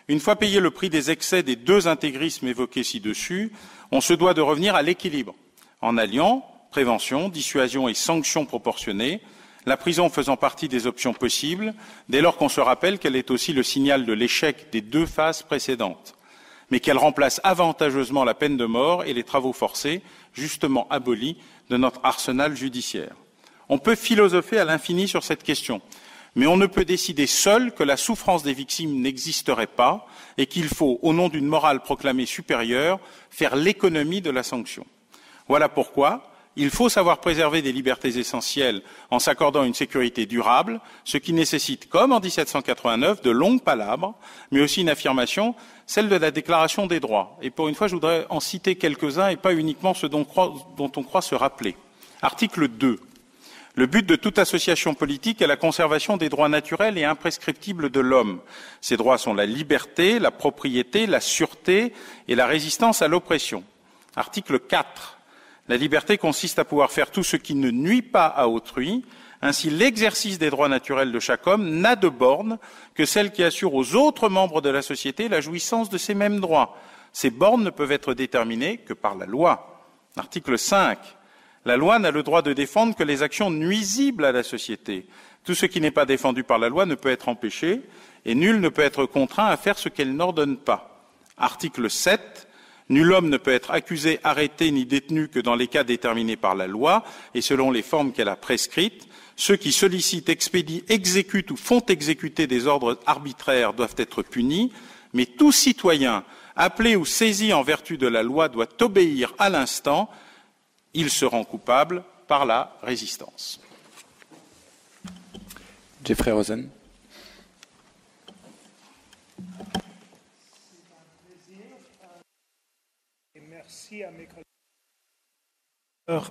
Speaker 3: une fois payé le prix des excès des deux intégrismes évoqués ci-dessus, on se doit de revenir à l'équilibre, en alliant prévention, dissuasion et sanctions proportionnées, la prison faisant partie des options possibles, dès lors qu'on se rappelle qu'elle est aussi le signal de l'échec des deux phases précédentes, mais qu'elle remplace avantageusement la peine de mort et les travaux forcés, justement abolis de notre arsenal judiciaire. On peut philosopher à l'infini sur cette question, mais on ne peut décider seul que la souffrance des victimes n'existerait pas et qu'il faut, au nom d'une morale proclamée supérieure, faire l'économie de la sanction. Voilà pourquoi il faut savoir préserver des libertés essentielles en s'accordant une sécurité durable, ce qui nécessite, comme en 1789, de longues palabres, mais aussi une affirmation, celle de la Déclaration des droits. Et pour une fois, je voudrais en citer quelques-uns et pas uniquement ceux dont on croit se rappeler. Article 2. Le but de toute association politique est la conservation des droits naturels et imprescriptibles de l'homme. Ces droits sont la liberté, la propriété, la sûreté et la résistance à l'oppression. Article 4. La liberté consiste à pouvoir faire tout ce qui ne nuit pas à autrui. Ainsi, l'exercice des droits naturels de chaque homme n'a de borne que celle qui assure aux autres membres de la société la jouissance de ces mêmes droits. Ces bornes ne peuvent être déterminées que par la loi. Article 5. La loi n'a le droit de défendre que les actions nuisibles à la société. Tout ce qui n'est pas défendu par la loi ne peut être empêché et nul ne peut être contraint à faire ce qu'elle n'ordonne pas. Article 7. Nul homme ne peut être accusé, arrêté ni détenu que dans les cas déterminés par la loi et selon les formes qu'elle a prescrites. Ceux qui sollicitent, expédient, exécutent ou font exécuter des ordres arbitraires doivent être punis, mais tout citoyen appelé ou saisi en vertu de la loi doit obéir à l'instant. Il se rend coupable par la résistance.
Speaker 1: Jeffrey Rosen.
Speaker 4: Merci à mes collègues. Leur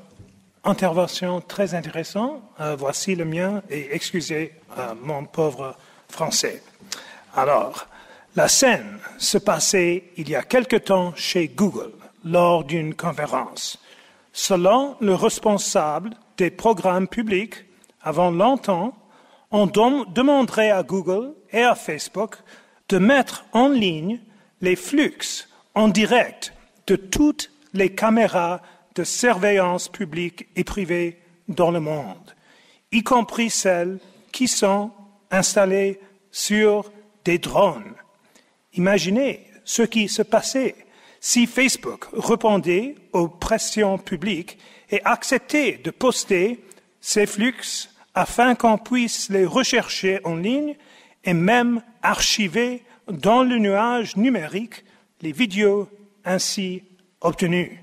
Speaker 4: intervention très intéressante. Voici le mien et excusez mon pauvre français. Alors, la scène se passait il y a quelque temps chez Google lors d'une conférence. Selon le responsable des programmes publics, avant longtemps, on demanderait à Google et à Facebook de mettre en ligne les flux en direct de toutes les caméras de surveillance publique et privée dans le monde, y compris celles qui sont installées sur des drones. Imaginez ce qui se passait si Facebook répondait aux pressions publiques et acceptait de poster ces flux afin qu'on puisse les rechercher en ligne et même archiver dans le nuage numérique les vidéos ainsi obtenues.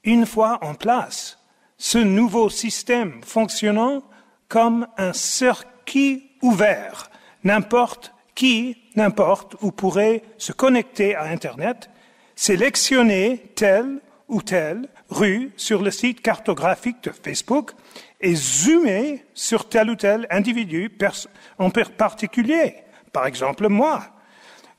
Speaker 4: Une fois en place, ce nouveau système fonctionnant comme un circuit ouvert, n'importe où pourrait se connecter à Internet, sélectionner telle ou telle rue sur le site cartographique de Facebook et zoomer sur tel ou tel individu en particulier, par exemple moi.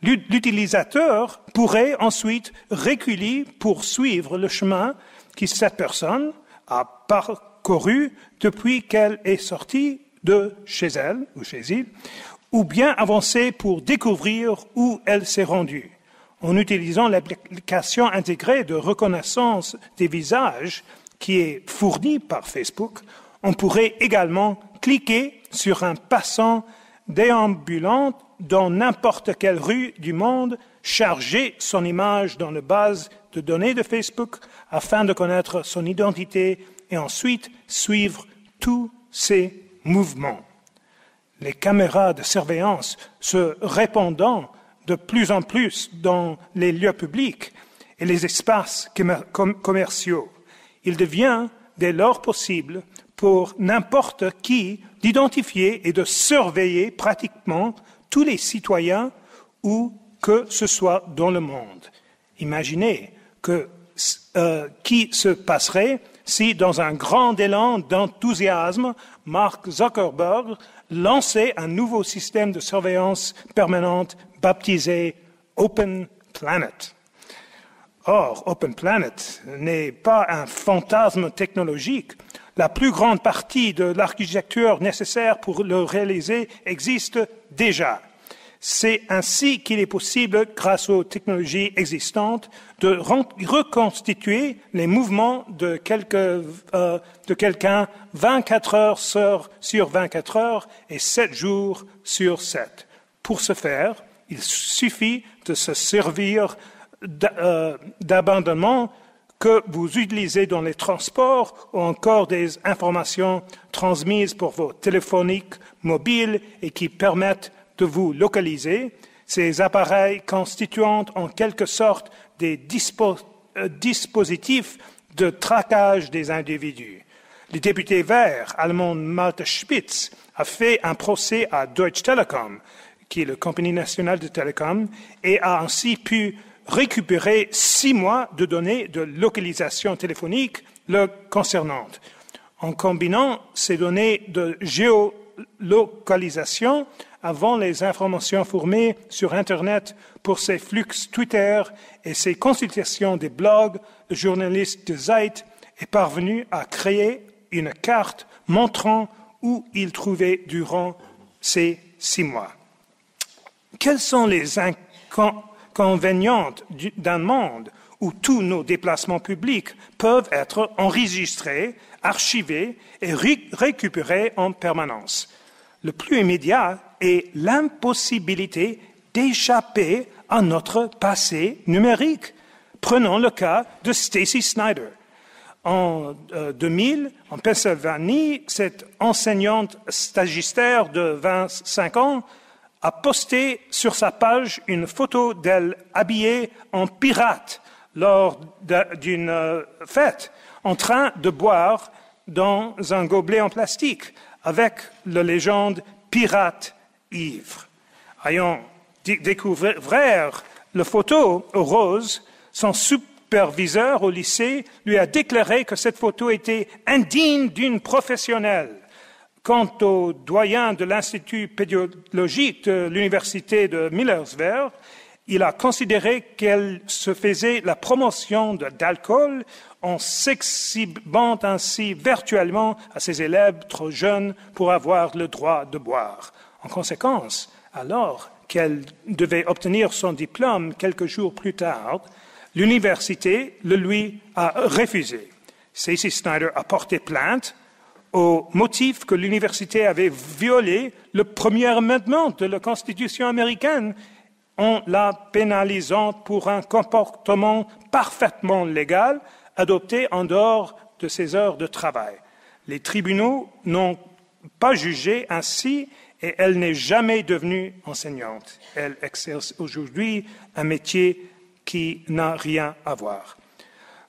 Speaker 4: L'utilisateur pourrait ensuite reculer pour suivre le chemin que cette personne a parcouru depuis qu'elle est sortie de chez elle ou chez il, ou bien avancer pour découvrir où elle s'est rendue. En utilisant l'application intégrée de reconnaissance des visages qui est fournie par Facebook, on pourrait également cliquer sur un passant déambulant dans n'importe quelle rue du monde, charger son image dans la base de données de Facebook afin de connaître son identité et ensuite suivre tous ses mouvements. Les caméras de surveillance se répandant de plus en plus dans les lieux publics et les espaces commerciaux, il devient dès lors possible pour n'importe qui d'identifier et de surveiller pratiquement tous les citoyens où que ce soit dans le monde. Imaginez qui se passerait si, dans un grand élan d'enthousiasme, Mark Zuckerberg lançait un nouveau système de surveillance permanente baptisé Open Planet. Or, Open Planet n'est pas un fantasme technologique. La plus grande partie de l'architecture nécessaire pour le réaliser existe déjà. C'est ainsi qu'il est possible, grâce aux technologies existantes, de reconstituer les mouvements de quelqu'un 24 heures sur 24 heures et 7 jours sur 7. Pour ce faire, il suffit de se servir d'abandonnement que vous utilisez dans les transports ou encore des informations transmises pour vos téléphoniques mobiles et qui permettent de vous localiser. Ces appareils constituant en quelque sorte des dispositifs de traquage des individus. Le député vert allemand Malte Spitz a fait un procès à Deutsche Telekom, qui est la compagnie nationale de télécom, et a ainsi pu récupérer 6 mois de données de localisation téléphonique le concernant. en combinant ces données de géolocalisation avant les informations fournies sur Internet pour ses flux Twitter et ses consultations des blogs, le journaliste de Zeit est parvenu à créer une carte montrant où il trouvait durant ces 6 mois. Quels sont les inconvénients d'un monde où tous nos déplacements publics peuvent être enregistrés, archivés et récupérés en permanence? Le plus immédiat est l'impossibilité d'échapper à notre passé numérique. Prenons le cas de Stacy Snyder. En 2000, en Pennsylvanie, cette enseignante stagiste de 25 ans a posté sur sa page une photo d'elle habillée en pirate lors d'une fête, en train de boire dans un gobelet en plastique, avec la légende « pirate ivre ». Ayant découvert la photo rose, son superviseur au lycée lui a déclaré que cette photo était indigne d'une professionnelle. Quant au doyen de l'Institut pédologique de l'Université de Millersville, il a considéré qu'elle se faisait la promotion d'alcool en s'exhibant ainsi virtuellement à ses élèves trop jeunes pour avoir le droit de boire. En conséquence, alors qu'elle devait obtenir son diplôme quelques jours plus tard, l'université le lui a refusé. Stacy Snyder a porté plainte au motif que l'université avait violé le premier amendement de la Constitution américaine en la pénalisant pour un comportement parfaitement légal adopté en dehors de ses heures de travail. Les tribunaux n'ont pas jugé ainsi et elle n'est jamais devenue enseignante. Elle exerce aujourd'hui un métier qui n'a rien à voir.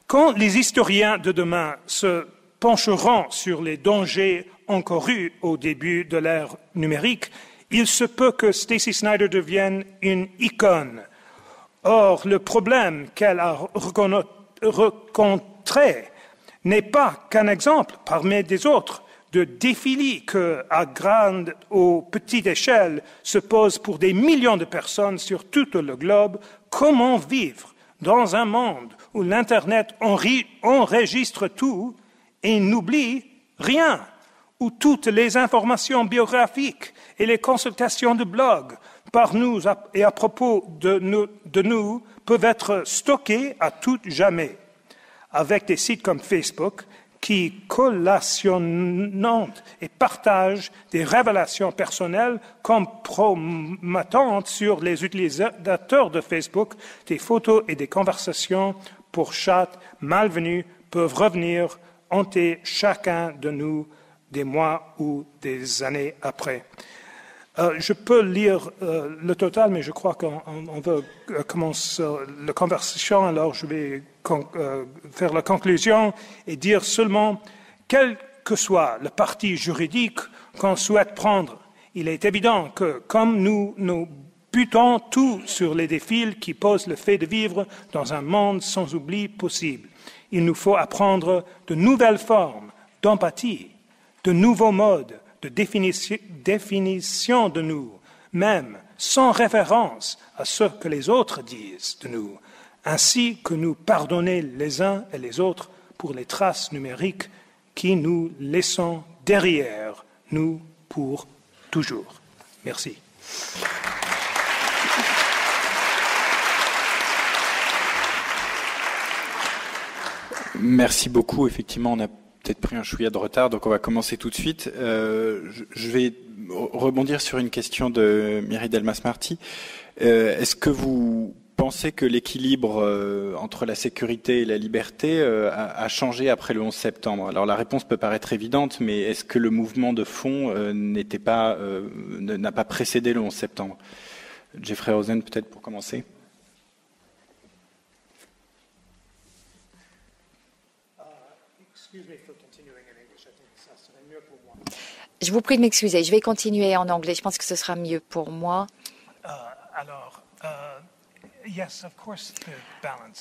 Speaker 4: Quand les historiens de demain se pencheront sur les dangers encourus au début de l'ère numérique, il se peut que Stacy Snyder devienne une icône. Or, le problème qu'elle a rencontré n'est pas qu'un exemple parmi des autres de défis que, à grande ou petite échelle, se posent pour des millions de personnes sur tout le globe. Comment vivre dans un monde où l'Internet enregistre tout et n'oublie rien, où toutes les informations biographiques et les consultations de blogs par nous et à propos de nous peuvent être stockées à tout jamais, avec des sites comme Facebook qui collationnent et partagent des révélations personnelles compromettantes sur les utilisateurs de Facebook, des photos et des conversations pour chats malvenus peuvent revenir hanter chacun de nous des mois ou des années après. Je peux lire le total, mais je crois qu'on veut commencer la conversation, alors je vais faire la conclusion et dire seulement, quel que soit le parti juridique qu'on souhaite prendre, il est évident que comme nous butons tout sur les défis qui posent le fait de vivre dans un monde sans oubli possible, il nous faut apprendre de nouvelles formes d'empathie, de nouveaux modes de définition de nous, même sans référence à ce que les autres disent de nous, ainsi que nous pardonner les uns et les autres pour les traces numériques qui nous laissons derrière nous pour toujours. Merci.
Speaker 1: Merci beaucoup. Effectivement, on a peut-être pris un chouïa de retard, donc on va commencer tout de suite. Je vais rebondir sur une question de Mireille Delmas-Marty. Est-ce que vous pensez que l'équilibre entre la sécurité et la liberté a changé après le 11 septembre? Alors la réponse peut paraître évidente, mais est-ce que le mouvement de fond n'a pas précédé le 11 septembre? Jeffrey Rosen, peut-être pour commencer.
Speaker 5: Je vous prie de m'excuser, je vais continuer en anglais. Je pense que ce sera mieux pour moi.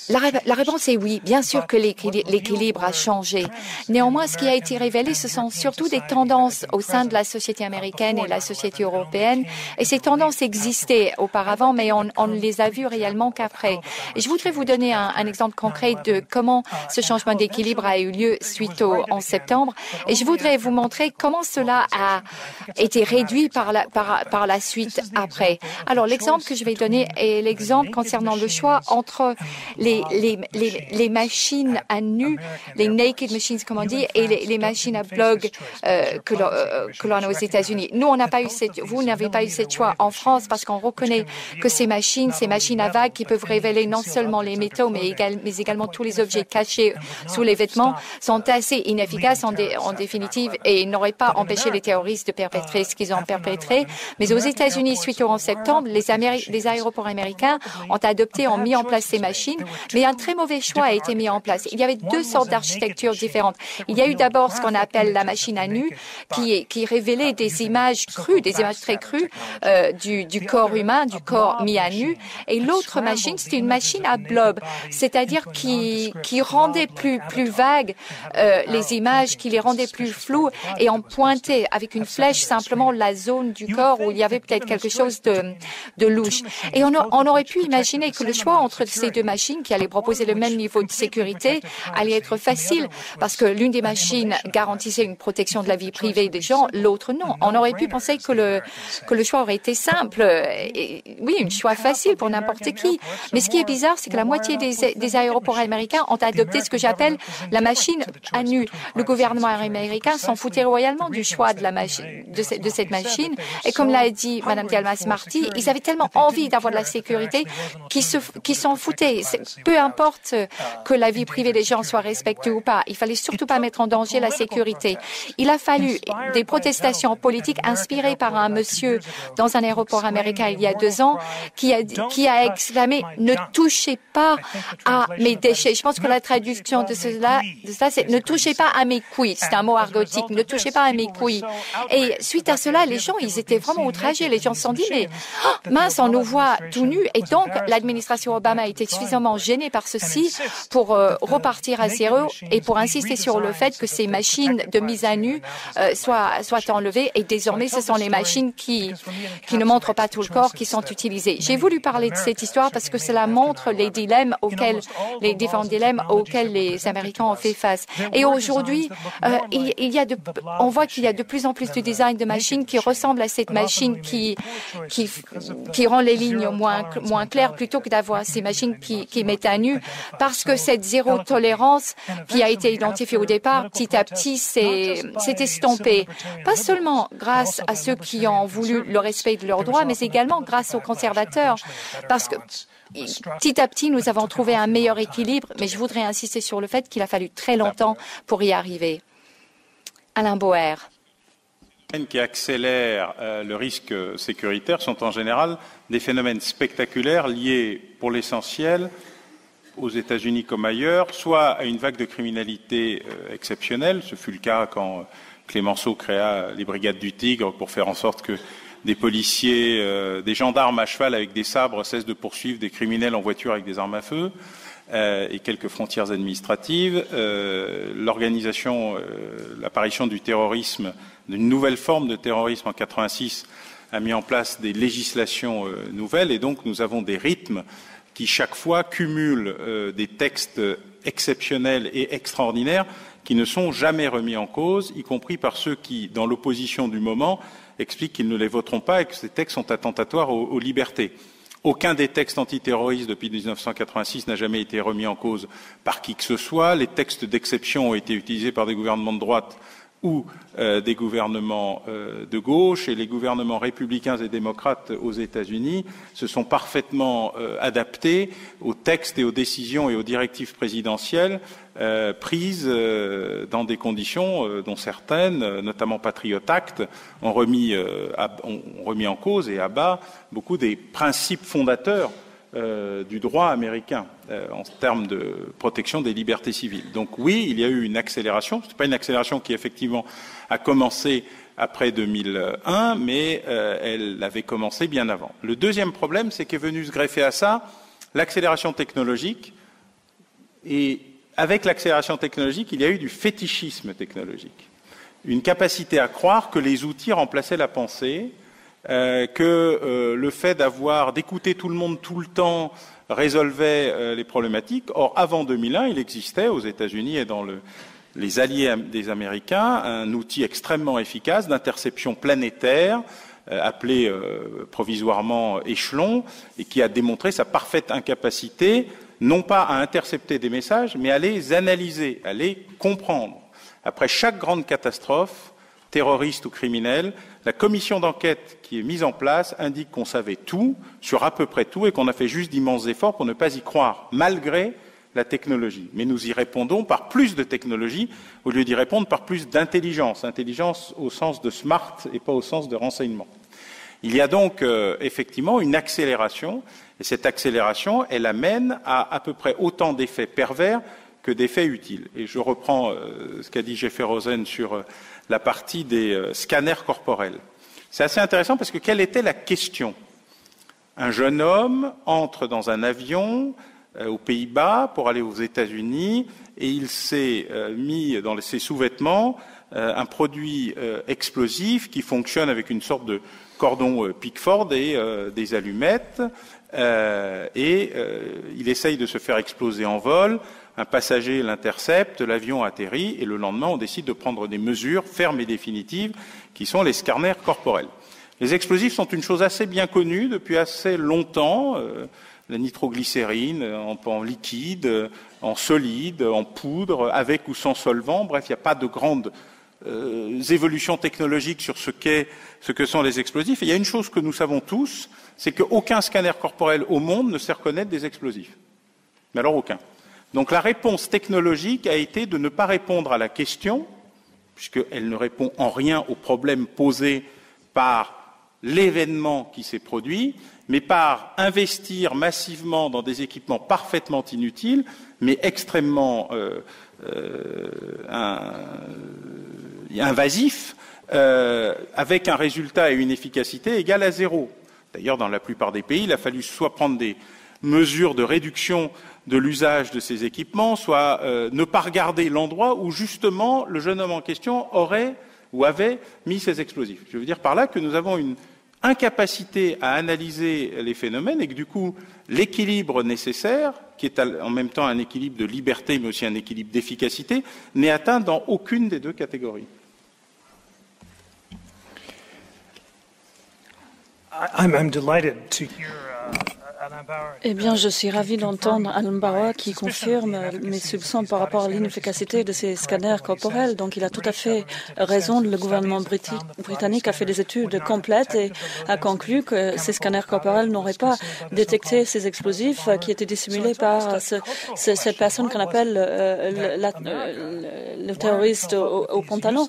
Speaker 5: La réponse est oui. Bien sûr que l'équilibre a changé. Néanmoins, ce qui a été révélé, ce sont surtout des tendances au sein de la société américaine et la société européenne. Et ces tendances existaient auparavant, mais on ne les a vues réellement qu'après. Et je voudrais vous donner un exemple concret de comment ce changement d'équilibre a eu lieu suite au 11 septembre. Et je voudrais vous montrer comment cela a été réduit par la suite après. Alors, l'exemple que je vais donner est l'exemple concernant le choix entre les machines à nu, les naked machines, comme on dit, et les machines à blog que l'on a aux États-Unis. Nous, vous n'avez pas eu ce choix en France parce qu'on reconnaît que ces machines à vagues qui peuvent révéler non seulement les métaux, mais également tous les objets cachés sous les vêtements, sont assez inefficaces en définitive et n'auraient pas empêché les terroristes de perpétrer ce qu'ils ont perpétré. Mais aux États-Unis, suite au 11 septembre, les aéroports américains ont mis en place ces machines, mais un très mauvais choix a été mis en place. Il y avait deux sortes d'architectures différentes. Il y a eu d'abord ce qu'on appelle la machine à nu, qui révélait des images crues, des images très crues du corps humain, du corps mis à nu. Et l'autre machine, c'était une machine à blob, c'est-à-dire qui rendait plus vagues les images, qui les rendait plus floues, et on pointait avec une flèche simplement la zone du corps où il y avait peut-être quelque chose de louche. Et on aurait pu imaginer que le choix entre ces deux machines, qui allaient proposer le même niveau de sécurité, allait être facile, parce que l'une des machines garantissait une protection de la vie privée des gens, l'autre non. On aurait pu penser que le choix aurait été simple, et, oui, un choix facile pour n'importe qui. Mais ce qui est bizarre, c'est que la moitié des aéroports américains ont adopté ce que j'appelle la machine à nu. Le gouvernement américain s'en foutait royalement du choix de cette machine. Et comme l'a dit Mme Delmas-Marty, ils avaient tellement envie d'avoir de la sécurité qu'ils s'en foutaient. Peu importe que la vie privée des gens soit respectée ou pas, il fallait surtout pas mettre en danger la sécurité. Il a fallu des protestations politiques inspirées par un monsieur dans un aéroport américain il y a 2 ans qui a exclamé « Ne touchez pas à mes déchets ». Je pense que la traduction de cela, c'est « Ne touchez pas à mes couilles ». C'est un mot argotique, « Ne touchez pas à mes couilles ». Et suite à cela, les gens, ils étaient vraiment outragés. Les gens se sont dit « Mais mince, on nous voit tout nus ». Et donc, l'administration Obama a été suffisamment gênée par ceci pour repartir à zéro et pour insister sur le fait que ces machines de mise à nu soient enlevées. Et désormais, ce sont les machines qui ne montrent pas tout le corps qui sont utilisées. J'ai voulu parler de cette histoire parce que cela montre les différents dilemmes auxquels les Américains ont fait face. Et aujourd'hui, on voit qu'il y a de plus en plus de design de machines qui ressemblent à cette machine qui rend les lignes moins claires plutôt que d'avoir ces machines qui mettent à nu, parce que cette zéro tolérance qui a été identifiée au départ, petit à petit, s'est estompée. Pas seulement grâce à ceux qui ont voulu le respect de leurs droits, mais également grâce aux conservateurs, parce que petit à petit, nous avons trouvé un meilleur équilibre, mais je voudrais insister sur le fait qu'il a fallu très longtemps pour y arriver. Alain Boer.
Speaker 3: Qui accélèrent le risque sécuritaire sont en général des phénomènes spectaculaires liés pour l'essentiel aux États-Unis comme ailleurs, soit à une vague de criminalité exceptionnelle, ce fut le cas quand Clémenceau créa les brigades du Tigre pour faire en sorte que des policiers, des gendarmes à cheval avec des sabres cessent de poursuivre des criminels en voiture avec des armes à feu, et quelques frontières administratives, l'apparition du terrorisme, d'une nouvelle forme de terrorisme en 86 a mis en place des législations nouvelles, et donc nous avons des rythmes qui chaque fois cumulent des textes exceptionnels et extraordinaires qui ne sont jamais remis en cause, y compris par ceux qui, dans l'opposition du moment, expliquent qu'ils ne les voteront pas et que ces textes sont attentatoires aux libertés. Aucun des textes antiterroristes depuis 1986 n'a jamais été remis en cause par qui que ce soit. Les textes d'exception ont été utilisés par des gouvernements de droite ou des gouvernements de gauche, et les gouvernements républicains et démocrates aux États-Unis se sont parfaitement adaptés aux textes et aux décisions et aux directives présidentielles prises dans des conditions dont certaines, notamment Patriot Act, ont remis en cause et à bas beaucoup des principes fondateurs du droit américain en termes de protection des libertés civiles. Donc oui, il y a eu une accélération. Ce n'est pas une accélération qui effectivement a commencé après 2001, mais elle avait commencé bien avant. Le deuxième problème, c'est qu'est venu se greffer à ça l'accélération technologique, et avec l'accélération technologique, il y a eu du fétichisme technologique. Une capacité à croire que les outils remplaçaient la pensée, que le fait d'écouter tout le monde tout le temps résolvait les problématiques. Or, avant 2001, il existait aux États-Unis et dans les alliés des Américains un outil extrêmement efficace d'interception planétaire, appelé provisoirement échelon, et qui a démontré sa parfaite incapacité, non pas à intercepter des messages, mais à les analyser, à les comprendre. Après chaque grande catastrophe, terroriste ou criminelle, la commission d'enquête qui est mise en place indique qu'on savait tout, sur à peu près tout, et qu'on a fait juste d'immenses efforts pour ne pas y croire, malgré la technologie. Mais nous y répondons par plus de technologie, au lieu d'y répondre par plus d'intelligence. Intelligence au sens de smart et pas au sens de renseignement. Il y a donc effectivement une accélération, et cette accélération, elle amène à peu près autant d'effets pervers que d'effets utiles. Et je reprends ce qu'a dit Jeffrey Rosen sur la partie des scanners corporels. C'est assez intéressant parce que quelle était la question? Un jeune homme entre dans un avion aux Pays-Bas pour aller aux États-Unis et il s'est mis dans ses sous-vêtements un produit explosif qui fonctionne avec une sorte de cordon Pickford et des allumettes il essaye de se faire exploser en vol. Un passager l'intercepte, l'avion atterrit et le lendemain on décide de prendre des mesures fermes et définitives qui sont les scanners corporels. Les explosifs sont une chose assez bien connue depuis assez longtemps. La nitroglycérine en liquide, en solide, en poudre, avec ou sans solvant. Bref, il n'y a pas de grandes évolutions technologiques sur ce que sont les explosifs. Et il y a une chose que nous savons tous, c'est qu'aucun scanner corporel au monde ne sait reconnaître des explosifs. Mais alors aucun. Donc la réponse technologique a été de ne pas répondre à la question, puisqu'elle ne répond en rien au problème posé par l'événement qui s'est produit, mais par investir massivement dans des équipements parfaitement inutiles, mais extrêmement invasifs, avec un résultat et une efficacité égale à zéro. D'ailleurs, dans la plupart des pays, il a fallu soit prendre des mesures de réduction de l'usage de ces équipements, soit ne pas regarder l'endroit où justement le jeune homme en question aurait ou avait mis ces explosifs. Je veux dire par là que nous avons une incapacité à analyser les phénomènes et que du coup l'équilibre nécessaire, qui est en même temps un équilibre de liberté mais aussi un équilibre d'efficacité, n'est atteint dans aucune des deux catégories.
Speaker 4: I'm delighted to hear
Speaker 6: Eh bien, je suis ravi d'entendre Alan Bauer qui confirme mes soupçons par rapport à l'inefficacité de ces scanners corporels. Donc, il a tout à fait raison. Le gouvernement britannique a fait des études complètes et a conclu que ces scanners corporels n'auraient pas détecté ces explosifs qui étaient dissimulés par cette personne qu'on appelle le terroriste au pantalon.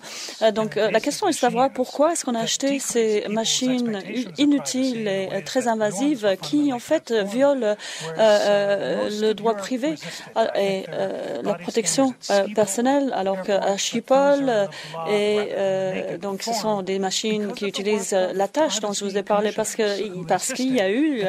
Speaker 6: Donc, la question est de savoir pourquoi est-ce qu'on a acheté ces machines inutiles et très invasives qui, en fait, viole le droit privé et la protection personnelle, alors qu'à Schiphol, donc ce sont des machines qui utilisent la tâche dont je vous ai parlé parce qu'il y a eu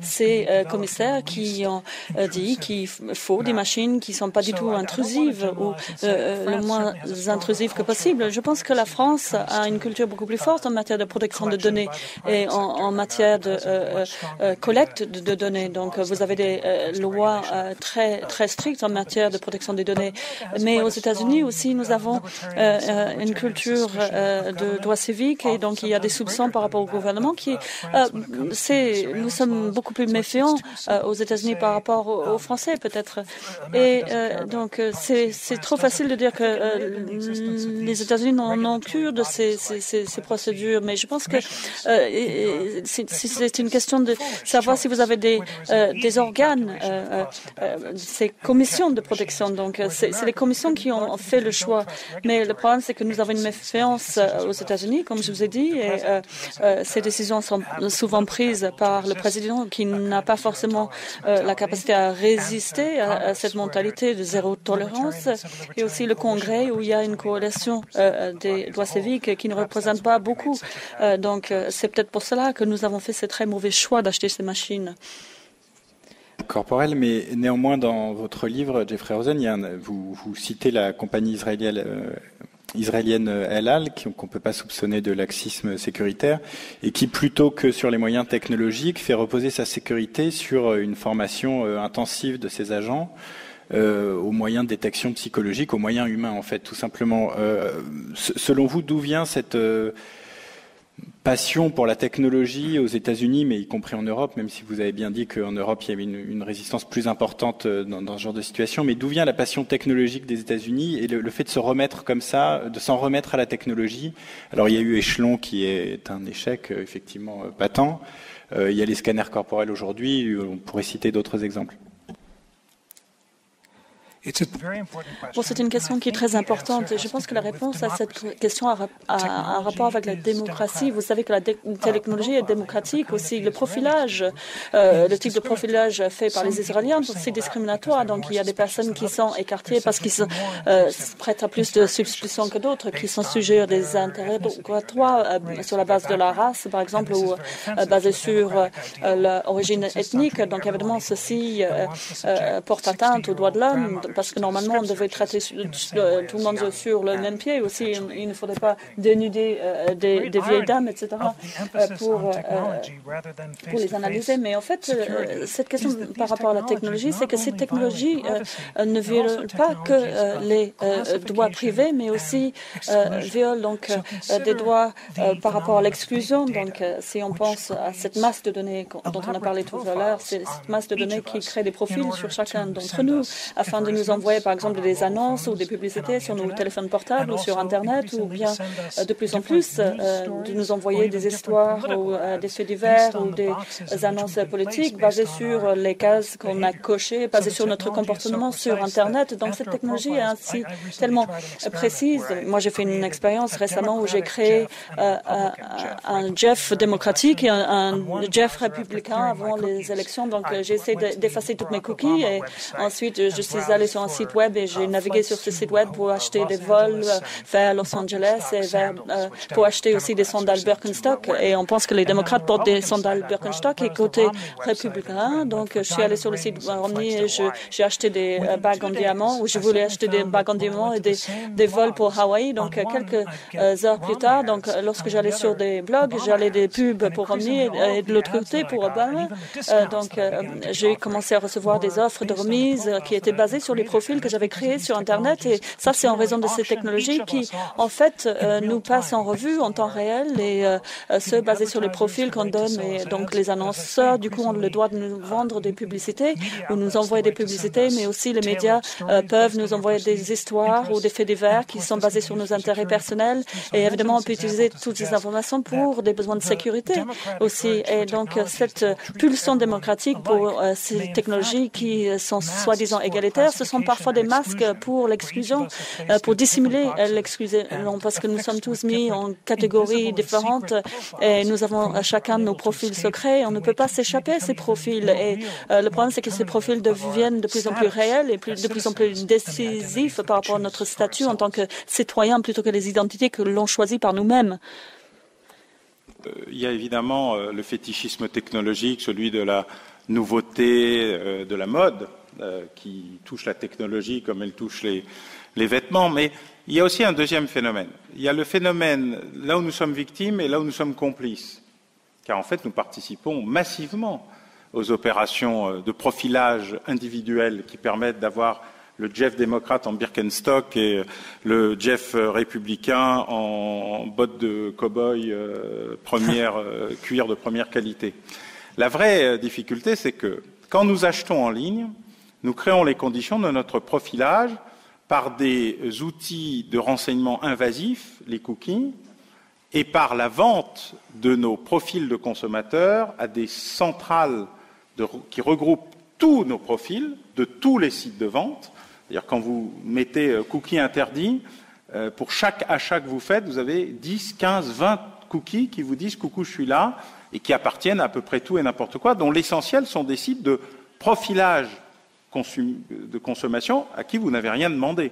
Speaker 6: ces commissaires qui ont dit qu'il faut des machines qui ne sont pas du tout intrusives ou le moins intrusives que possible. Je pense que la France a une culture beaucoup plus forte en matière de protection de données et en matière de collecte de données. Donc, vous avez des lois très, très strictes en matière de protection des données. Mais aux États-Unis aussi, nous avons une culture de droit civique et donc il y a des soupçons par rapport au gouvernement nous sommes beaucoup plus méfiants aux États-Unis par rapport aux Français, peut-être. Et donc, c'est trop facile de dire que les États-Unis n'ont cure de ces procédures. Mais je pense que c'est une question de savoir si vous avez des organes, ces commissions de protection. Donc, c'est les commissions qui ont fait le choix. Mais le problème, c'est que nous avons une méfiance aux États-Unis, comme je vous ai dit, et ces décisions sont souvent prises par le président qui n'a pas forcément la capacité à résister à cette mentalité de zéro tolérance, et aussi le Congrès où il y a une coalition des droits civiques qui ne représente pas beaucoup. Donc, c'est peut-être pour cela que nous avons fait ce très mauvais choix d'acheter ces machines.
Speaker 1: corporels, mais néanmoins, dans votre livre, Jeffrey Rosen, vous citez la compagnie israélienne El Al, qu'on ne peut pas soupçonner de laxisme sécuritaire, et qui, plutôt que sur les moyens technologiques, fait reposer sa sécurité sur une formation intensive de ses agents, aux moyens de détection psychologique, aux moyens humains, en fait, tout simplement. Selon vous, d'où vient cette passion pour la technologie aux États-Unis, mais y compris en Europe, même si vous avez bien dit qu'en Europe, il y avait une résistance plus importante dans ce genre de situation. Mais d'où vient la passion technologique des États-Unis et le fait de se remettre comme ça, de s'en remettre à la technologie? Alors, il y a eu Échelon qui est un échec, effectivement, patent. Il y a les scanners corporels aujourd'hui. On pourrait citer d'autres exemples.
Speaker 6: Bon, c'est une question qui est très importante. Je pense que la réponse à cette question a un rapport avec la démocratie. Vous savez que la technologie est démocratique aussi. Le profilage, le type de profilage fait par les Israéliens, c'est discriminatoire. Donc, il y a des personnes qui sont écartées parce qu'ils sont prêtes à plus de substitutions que d'autres, qui sont sujets à des intérêts sur la base de la race, par exemple, ou basés sur l'origine ethnique. Donc, évidemment, ceci porte atteinte aux droits de l'homme, parce que normalement, on devait traiter tout le monde sur le même pied aussi. Il ne faudrait pas dénuder des vieilles dames, etc., pour les analyser. Mais en fait, cette question par rapport à la technologie, c'est que cette technologie ne viole pas que les droits privés, mais aussi viole donc des droits par rapport à l'exclusion. Donc, si on pense à cette masse de données dont on a parlé tout à l'heure, c'est cette masse de données qui crée des profils sur chacun d'entre nous, afin de nous envoyer par exemple des annonces ou des publicités sur nos téléphones portables ou sur Internet, ou bien de plus en plus de nous envoyer des histoires ou des faits divers ou des annonces politiques basées sur les cases qu'on a cochées, basées sur notre comportement sur Internet. Donc cette technologie est ainsi tellement précise. Moi, j'ai fait une expérience récemment où j'ai créé un Jeff démocratique et un Jeff républicain avant les élections. Donc j'ai essayé d'effacer toutes mes cookies et ensuite je suis allée sur un site web et j'ai navigué sur ce site web pour acheter des vols vers Los Angeles et pour acheter aussi des sandales Birkenstock. Et on pense que les démocrates portent des sandales Birkenstock et côté républicain. Donc, je suis allée sur le site Romney et j'ai acheté des bagues en diamant, ou je voulais acheter des bagues en diamant et des vols pour Hawaï. Donc, quelques heures plus tard, donc, lorsque j'allais sur des blogs, j'allais des pubs pour Romney et de l'autre côté pour Obama. Donc, j'ai commencé à recevoir des offres de remise qui étaient basées sur les profils que j'avais créés sur Internet, et ça, c'est en raison de ces technologies qui, en fait, nous passent en revue en temps réel, et ce, basé sur les profils qu'on donne. Et donc, les annonceurs, du coup, ont le droit de nous vendre des publicités ou nous envoyer des publicités, mais aussi les médias peuvent nous envoyer des histoires ou des faits divers qui sont basés sur nos intérêts personnels. Et évidemment, on peut utiliser toutes ces informations pour des besoins de sécurité aussi. Et donc, cette pulsion démocratique pour ces technologies qui sont soi-disant égalitaires, ce sont parfois des masques pour l'exclusion, pour dissimuler l'exclusion, parce que nous sommes tous mis en catégories différentes et nous avons chacun nos profils secrets. On ne peut pas s'échapper à ces profils. Et le problème, c'est que ces profils deviennent de plus en plus réels et de plus en plus décisifs par rapport à notre statut en tant que citoyen, plutôt que les identités que l'on choisit par nous-mêmes.
Speaker 3: Il y a évidemment le fétichisme technologique, celui de la nouveauté, de la mode, qui touche la technologie comme elle touche les vêtements. Mais il y a aussi un deuxième phénomène. Il y a le phénomène là où nous sommes victimes et là où nous sommes complices. Car en fait, nous participons massivement aux opérations de profilage individuel qui permettent d'avoir le Jeff démocrate en Birkenstock et le Jeff républicain en bottes de cow-boy cuir de première qualité. La vraie difficulté, c'est que quand nous achetons en ligne, nous créons les conditions de notre profilage par des outils de renseignement invasifs, les cookies, et par la vente de nos profils de consommateurs à des centrales qui regroupent tous nos profils de tous les sites de vente. C'est-à-dire quand vous mettez cookies interdits, pour chaque achat que vous faites, vous avez 10, 15, 20 cookies qui vous disent « coucou, je suis là » et qui appartiennent à peu près tout et n'importe quoi, dont l'essentiel sont des sites de profilage de consommation à qui vous n'avez rien demandé.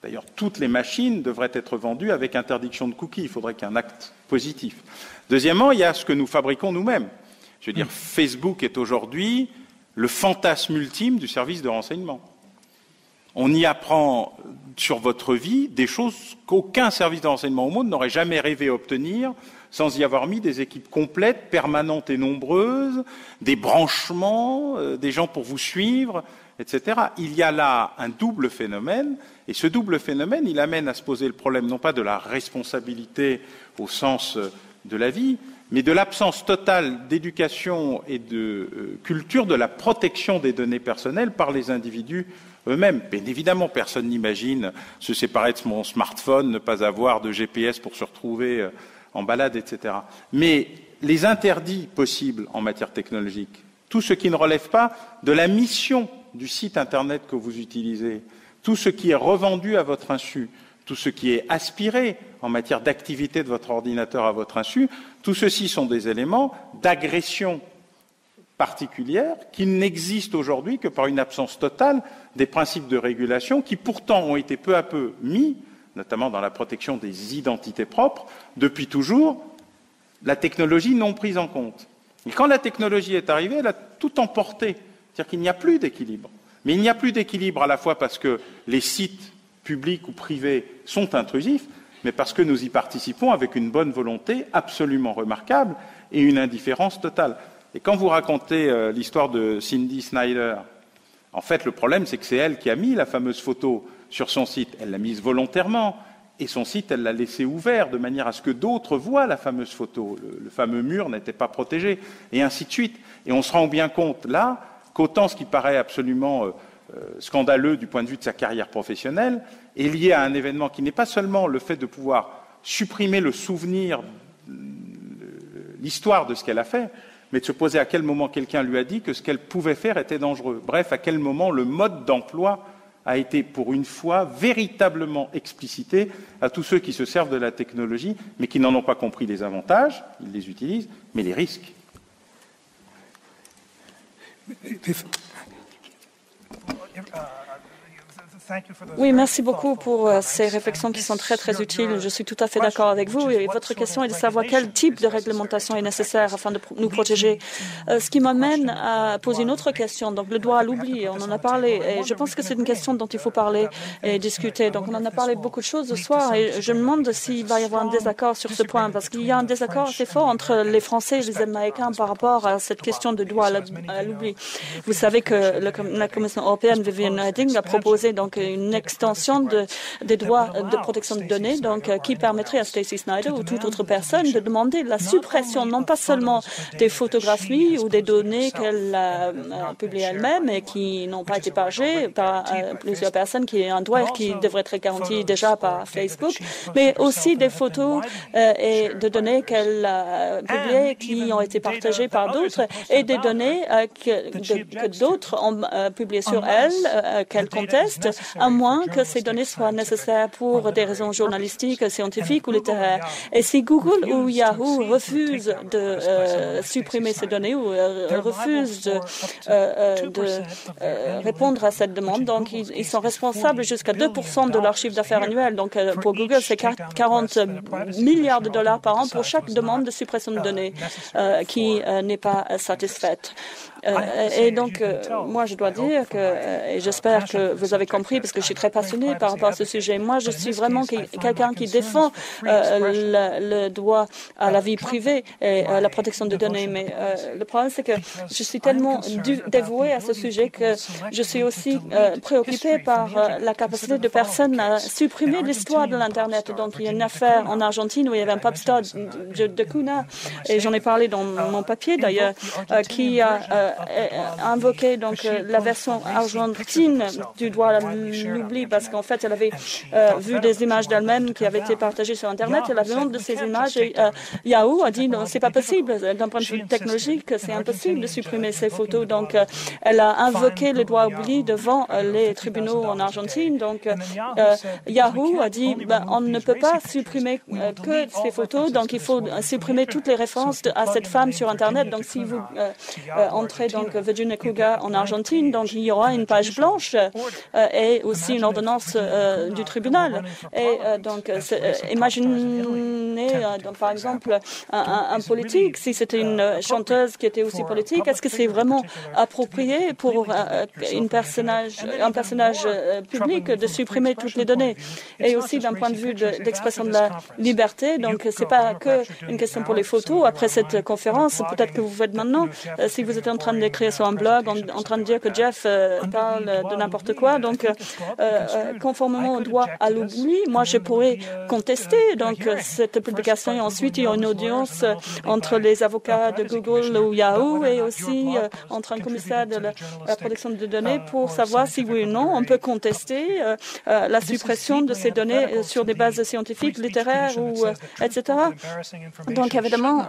Speaker 3: D'ailleurs, toutes les machines devraient être vendues avec interdiction de cookies. Il faudrait qu'il y ait un acte positif. Deuxièmement, il y a ce que nous fabriquons nous-mêmes. Je veux dire, Facebook est aujourd'hui le fantasme ultime du service de renseignement. On y apprend sur votre vie des choses qu'aucun service de renseignement au monde n'aurait jamais rêvé obtenir sans y avoir mis des équipes complètes, permanentes et nombreuses, des branchements, des gens pour vous suivre, etc. Il y a là un double phénomène, et ce double phénomène, il amène à se poser le problème non pas de la responsabilité au sens de la vie, mais de l'absence totale d'éducation et de culture de la protection des données personnelles par les individus eux-mêmes. Bien évidemment, personne n'imagine se séparer de son smartphone, ne pas avoir de GPS pour se retrouver en balade, etc. Mais les interdits possibles en matière technologique, tout ce qui ne relève pas de la mission du site Internet que vous utilisez, tout ce qui est revendu à votre insu, tout ce qui est aspiré en matière d'activité de votre ordinateur à votre insu, tout ceci sont des éléments d'agression particulière qui n'existent aujourd'hui que par une absence totale des principes de régulation qui pourtant ont été peu à peu mis, notamment dans la protection des identités propres, depuis toujours, la technologie non prise en compte. Et quand la technologie est arrivée, elle a tout emporté. C'est-à-dire qu'il n'y a plus d'équilibre. Mais il n'y a plus d'équilibre à la fois parce que les sites publics ou privés sont intrusifs, mais parce que nous y participons avec une bonne volonté absolument remarquable et une indifférence totale. Et quand vous racontez l'histoire de Cindy Snyder, en fait, le problème, c'est que c'est elle qui a mis la fameuse photo sur son site. Elle l'a mise volontairement. Et son site, elle l'a laissé ouvert de manière à ce que d'autres voient la fameuse photo. Le fameux mur n'était pas protégé, et ainsi de suite. Et on se rend bien compte, là, qu'autant ce qui paraît absolument scandaleux du point de vue de sa carrière professionnelle est lié à un événement qui n'est pas seulement le fait de pouvoir supprimer le souvenir, l'histoire de ce qu'elle a fait, mais de se poser à quel moment quelqu'un lui a dit que ce qu'elle pouvait faire était dangereux. Bref, à quel moment le mode d'emploi a été, pour une fois, véritablement explicité à tous ceux qui se servent de la technologie, mais qui n'en ont pas compris les avantages, ils les utilisent, mais les risques.
Speaker 6: Oui, merci beaucoup pour ces réflexions qui sont très, très utiles. Je suis tout à fait d'accord avec vous. Et votre question est de savoir quel type de réglementation est nécessaire afin de nous protéger. Ce qui m'amène à poser une autre question. Donc, le droit à l'oubli, on en a parlé. Et je pense que c'est une question dont il faut parler et discuter. Donc, on en a parlé beaucoup de choses ce soir. Et je me demande s'il va y avoir un désaccord sur ce point. Parce qu'il y a un désaccord assez fort entre les Français et les Américains par rapport à cette question de droit à l'oubli. Vous savez que la Commission européenne, Viviane Reding, a proposé donc une extension des droits de protection de données, donc qui permettrait à Stacey Snyder ou toute autre personne de demander la suppression non pas seulement des photographies ou des données qu'elle a publiées elle-même et qui n'ont pas été partagées par plusieurs personnes, qui est un droit qui devrait être garanti déjà par Facebook, mais aussi des photos et de données qu'elle a publiées qui ont été partagées par d'autres et des données que d'autres ont publiées sur elle, qu'elle conteste, à moins que ces données soient nécessaires pour des raisons journalistiques, scientifiques ou littéraires. Et si Google ou Yahoo refusent de supprimer ces données ou refusent de répondre à cette demande, donc ils sont responsables jusqu'à 2% de leur chiffre d'affaires annuel. Donc pour Google, c'est 40 milliards de dollars par an pour chaque demande de suppression de données qui n'est pas satisfaite. Et donc, moi, je dois dire que, et j'espère que vous avez compris, parce que je suis très passionnée par rapport à ce sujet. Moi, je suis vraiment quelqu'un qui défend le droit à la vie privée et la protection des données. Mais le problème, c'est que je suis tellement dévouée à ce sujet que je suis aussi préoccupée par la capacité de personnes à supprimer l'histoire de l'Internet. Donc, il y a une affaire en Argentine où il y avait un pop star de Cuna, et j'en ai parlé dans mon papier d'ailleurs, qui a invoqué donc la version argentine du droit à l'oubli, parce qu'en fait elle avait vu des images d'elle-même qui avaient été partagées sur Internet. Elle avait honte de ces images et Yahoo a dit non, c'est pas possible, d'un point de vue technologique, c'est impossible de supprimer ces photos. Donc elle a invoqué le droit à l'oubli devant les tribunaux en Argentine. Donc Yahoo a dit on ne peut pas supprimer que ces photos, donc il faut supprimer toutes les références à cette femme sur Internet. Donc si vous entrez donc Virginia Kruger en Argentine, donc il y aura une page blanche et et aussi une ordonnance du tribunal. Et donc, imaginez, par exemple, un politique, si c'était une chanteuse qui était aussi politique, est-ce que c'est vraiment approprié pour un personnage public de supprimer toutes les données? Et aussi d'un point de vue d'expression de la liberté, donc c'est pas que une question pour les photos. Après cette conférence, peut-être que vous faites maintenant, si vous êtes en train d'écrire sur un blog, en train de dire que Jeff parle de n'importe quoi, donc conformément au droit à l'oubli, moi je pourrais contester donc cette publication et ensuite il y a une audience entre les avocats de Google ou Yahoo et aussi entre un commissaire de la protection de données pour savoir si oui ou non on peut contester la suppression de ces données sur des bases scientifiques, littéraires ou etc. Donc évidemment,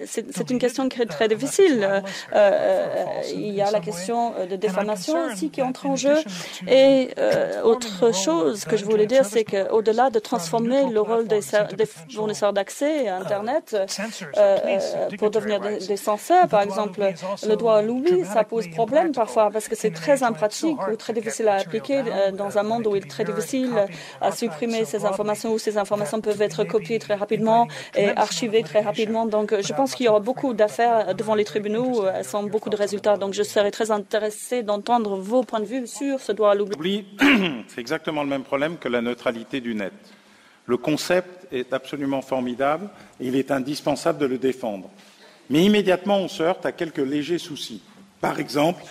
Speaker 6: c'est une question qui est très difficile. Il y a la question de diffamation aussi qui entre en jeu. Et autre chose que je voulais dire, c'est qu'au-delà de transformer le rôle des fournisseurs d'accès à Internet pour devenir des censeurs, par exemple, le droit à l'oubli, ça pose problème parfois parce que c'est très impratique ou très difficile à appliquer dans un monde où il est très difficile à supprimer ces informations, où ces informations peuvent être copiées très rapidement et archivées très rapidement. Donc, je pense qu'il y aura beaucoup d'affaires devant les tribunaux sans beaucoup de résultats. Donc, je serais très intéressée d'entendre vos points de vue sur ce droit à l'oubli.
Speaker 3: C'est exactement le même problème que la neutralité du net. Le concept est absolument formidable et il est indispensable de le défendre. Mais immédiatement, on se heurte à quelques légers soucis. Par exemple,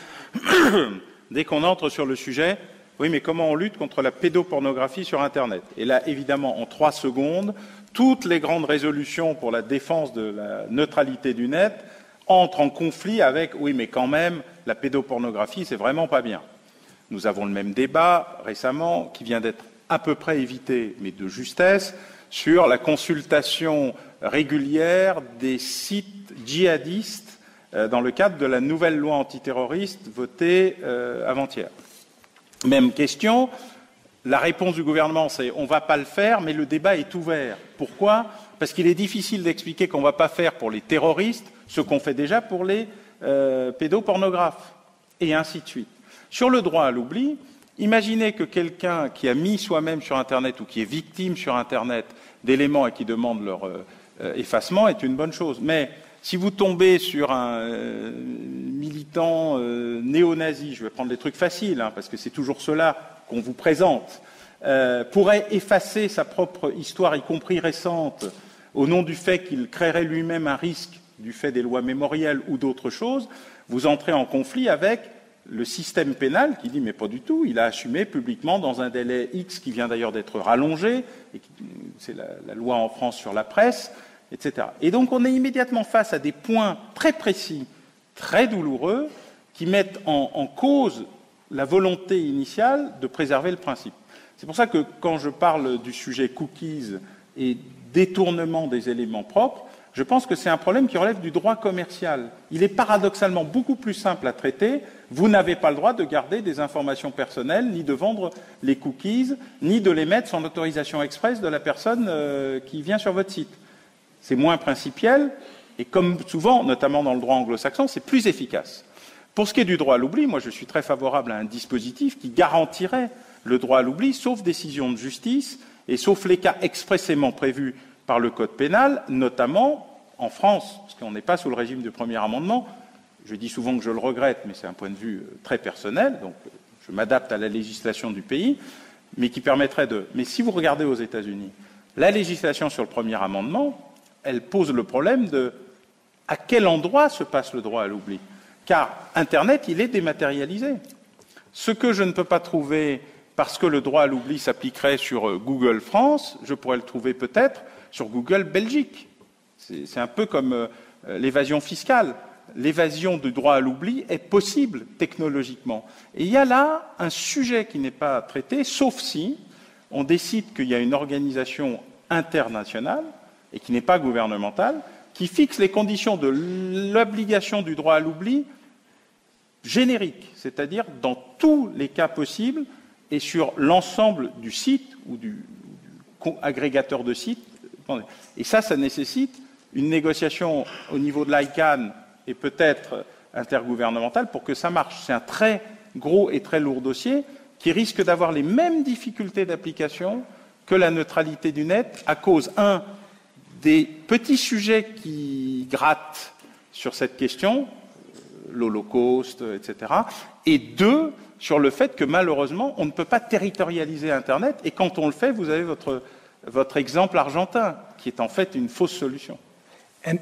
Speaker 3: dès qu'on entre sur le sujet, oui, mais comment on lutte contre la pédopornographie sur Internet? Et là, évidemment, en 3 secondes, toutes les grandes résolutions pour la défense de la neutralité du net entrent en conflit avec, oui, mais quand même, la pédopornographie, c'est vraiment pas bien. Nous avons le même débat récemment, qui vient d'être à peu près évité, mais de justesse, sur la consultation régulière des sites djihadistes dans le cadre de la nouvelle loi antiterroriste votée avant-hier. Même question, la réponse du gouvernement c'est on ne va pas le faire, mais le débat est ouvert. Pourquoi? Parce qu'il est difficile d'expliquer qu'on ne va pas faire pour les terroristes ce qu'on fait déjà pour les pédopornographes, et ainsi de suite. Sur le droit à l'oubli, imaginez que quelqu'un qui a mis soi-même sur Internet ou qui est victime sur Internet d'éléments et qui demande leur effacement est une bonne chose. Mais si vous tombez sur un militant néo-nazi, je vais prendre des trucs faciles, parce que c'est toujours cela qu'on vous présente, pourrait effacer sa propre histoire, y compris récente, au nom du fait qu'il créerait lui-même un risque du fait des lois mémorielles ou d'autres choses, vous entrez en conflit avec le système pénal qui dit mais pas du tout, il a assumé publiquement dans un délai X qui vient d'ailleurs d'être rallongé, et c'est la loi en France sur la presse, etc. Et donc on est immédiatement face à des points très précis, très douloureux, qui mettent en cause la volonté initiale de préserver le principe. C'est pour ça que quand je parle du sujet cookies et détournement des éléments propres, je pense que c'est un problème qui relève du droit commercial. Il est paradoxalement beaucoup plus simple à traiter. Vous n'avez pas le droit de garder des informations personnelles, ni de vendre les cookies, ni de les mettre sans autorisation expresse de la personne qui vient sur votre site. C'est moins principiel, et comme souvent, notamment dans le droit anglo-saxon, c'est plus efficace. Pour ce qui est du droit à l'oubli, moi je suis très favorable à un dispositif qui garantirait le droit à l'oubli, sauf décision de justice, et sauf les cas expressément prévus par le Code pénal, notamment en France, parce qu'on n'est pas sous le régime du premier amendement. Je dis souvent que je le regrette, mais c'est un point de vue très personnel, donc je m'adapte à la législation du pays, mais qui permettrait de... Mais si vous regardez aux États-Unis, la législation sur le premier amendement, elle pose le problème de à quel endroit se passe le droit à l'oubli. Car Internet, il est dématérialisé. Ce que je ne peux pas trouver parce que le droit à l'oubli s'appliquerait sur Google France, je pourrais le trouver peut-être sur Google Belgique. C'est un peu comme l'évasion fiscale. L'évasion du droit à l'oubli est possible technologiquement. Et il y a là un sujet qui n'est pas traité, sauf si on décide qu'il y a une organisation internationale et qui n'est pas gouvernementale, qui fixe les conditions de l'obligation du droit à l'oubli générique, c'est-à-dire dans tous les cas possibles et sur l'ensemble du site ou du agrégateur de sites. Et ça nécessite une négociation au niveau de l'ICANN et peut-être intergouvernementale pour que ça marche. C'est un très gros et très lourd dossier qui risquent d'avoir les mêmes difficultés d'application que la neutralité du net à cause, des petits sujets qui grattent sur cette question, l'Holocauste, etc., et 2, sur le fait que malheureusement, on ne peut pas territorialiser Internet, et quand on le fait, vous avez votre exemple argentin, qui est en fait une fausse solution.
Speaker 4: And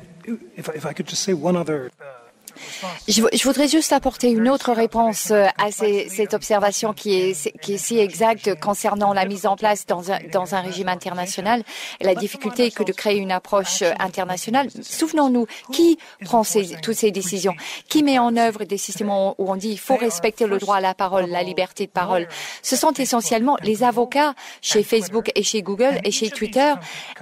Speaker 4: if I could just say one other
Speaker 5: Je voudrais juste apporter une autre réponse à cette observation qui est si exacte concernant la mise en place dans un régime international et la difficulté que de créer une approche internationale. Souvenons-nous, qui prend toutes ces décisions? Qui met en œuvre des systèmes où on dit il faut respecter le droit à la parole, la liberté de parole? Ce sont essentiellement les avocats chez Facebook et chez Google et chez Twitter.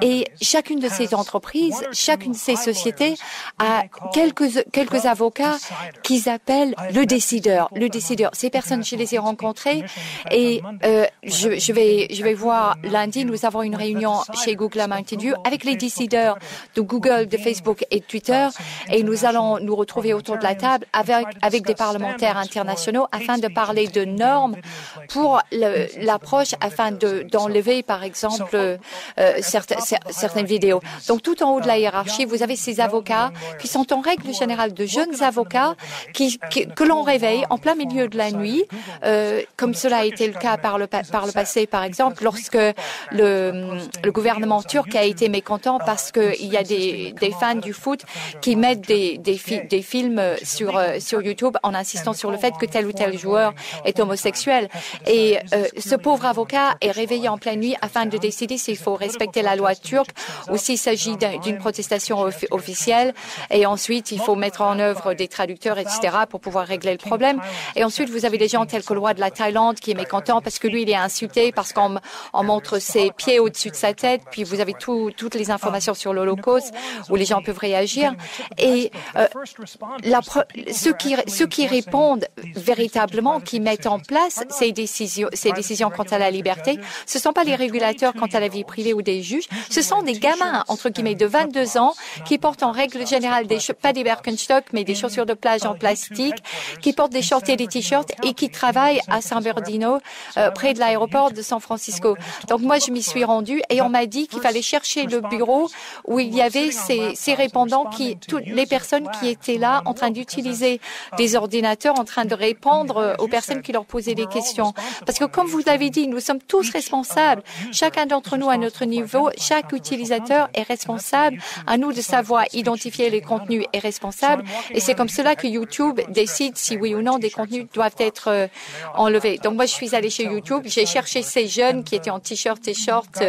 Speaker 5: Et chacune de ces entreprises, chacune de ces sociétés a quelques avocats qu'ils appellent le décideur. Le décideur. Ces personnes, je les ai rencontrées et je vais voir lundi, nous avons une réunion chez Google à Mountain View avec les décideurs de Google, de Facebook et de Twitter et nous allons nous retrouver autour de la table avec des parlementaires internationaux afin de parler de normes pour l'approche afin d'enlever, par exemple, certaines vidéos. Donc, tout en haut de la hiérarchie, vous avez ces avocats qui sont en règle générale de jeunes avocats que l'on réveille en plein milieu de la nuit, comme cela a été le cas par le passé, par exemple, lorsque le gouvernement turc a été mécontent parce qu'il y a des fans du foot qui mettent des films sur YouTube en insistant sur le fait que tel ou tel joueur est homosexuel. Et ce pauvre avocat est réveillé en pleine nuit afin de décider s'il faut respecter la loi turque ou s'il s'agit d'une protestation officielle. Et ensuite, il faut mettre en œuvre des traducteurs, etc., pour pouvoir régler le problème. Et ensuite, vous avez des gens tels que le roi de la Thaïlande qui est mécontent parce que lui, il est insulté, parce qu'on montre ses pieds au-dessus de sa tête. Puis vous avez toutes les informations sur l'Holocauste où les gens peuvent réagir. Et ceux qui répondent véritablement, qui mettent en place ces décisions quant à la liberté, ce ne sont pas les régulateurs quant à la vie privée ou des juges, ce sont des gamins, entre guillemets, de 22 ans qui portent en règle générale pas des Birkenstock, mais des chaussures de plage en plastique, qui portent des shorts et des t-shirts et qui travaillent à San Bernardino, près de l'aéroport de San Francisco. Donc moi, je m'y suis rendue et on m'a dit qu'il fallait chercher le bureau où il y avait ces répondants, toutes les personnes qui étaient là en train d'utiliser des ordinateurs, en train de répondre aux personnes qui leur posaient des questions. Parce que comme vous l'avez dit, nous sommes tous responsables. Chacun d'entre nous à notre niveau, chaque utilisateur est responsable. À nous de savoir identifier les contenus est responsable. Et c'est comme cela que YouTube décide si oui ou non des contenus doivent être enlevés. Donc moi, je suis allée chez YouTube, j'ai cherché ces jeunes qui étaient en t-shirt et short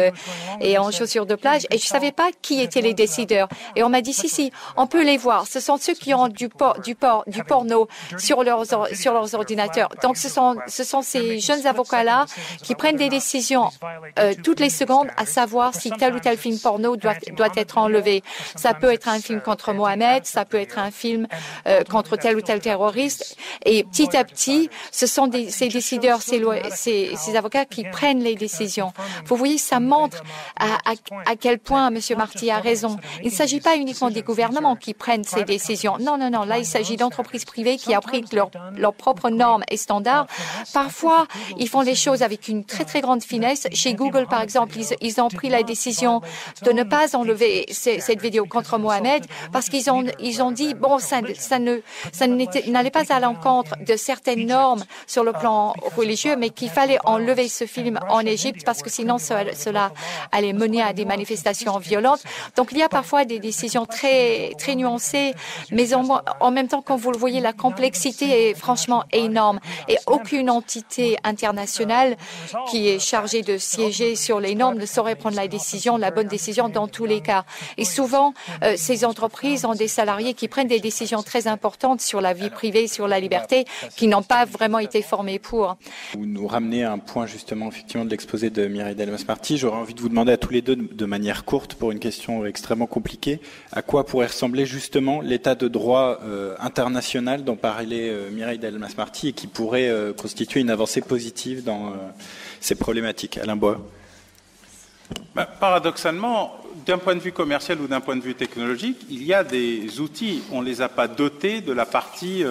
Speaker 5: et en chaussures de plage et je savais pas qui étaient les décideurs. Et on m'a dit si, on peut les voir. Ce sont ceux qui ont du porno sur leurs ordinateurs. Donc ce sont ces jeunes avocats-là qui prennent des décisions toutes les secondes à savoir si tel ou tel film porno doit être enlevé. Ça peut être un film contre Mohamed, ça peut être un film contre tel ou tel terroriste. Et petit à petit, ce sont ces décideurs, ces avocats qui prennent les décisions. Vous voyez, ça montre à quel point M. Marty a raison. Il ne s'agit pas uniquement des gouvernements qui prennent ces décisions. Non. Là, il s'agit d'entreprises privées qui appliquent leurs propres normes et standards. Parfois, ils font les choses avec une très, très grande finesse. Chez Google, par exemple, ils ont pris la décision de ne pas enlever cette vidéo contre Mohamed parce qu'ils ont dit, bon, ça n'allait pas à l'encontre de certaines normes sur le plan religieux, mais qu'il fallait enlever ce film en Égypte parce que sinon cela allait mener à des manifestations violentes. Donc il y a parfois des décisions très, très nuancées, mais en même temps, quand vous le voyez, la complexité est franchement énorme et aucune entité internationale qui est chargée de siéger sur les normes ne saurait prendre la bonne décision dans tous les cas. Et souvent, ces entreprises ont des salariés qui prennent des décisions très importantes sur la vie privée, sur la liberté, qui n'ont pas vraiment été formés pour.
Speaker 1: Vous nous ramenez à un point justement effectivement de l'exposé de Mireille Delmas-Marty. J'aurais envie de vous demander à tous les deux de manière courte, pour une question extrêmement compliquée, à quoi pourrait ressembler justement l'état de droit international dont parlait Mireille Delmas-Marty et qui pourrait constituer une avancée positive dans ces problématiques. Alain Bois.
Speaker 3: Paradoxalement, d'un point de vue commercial ou d'un point de vue technologique, il y a des outils. On ne les a pas dotés de la partie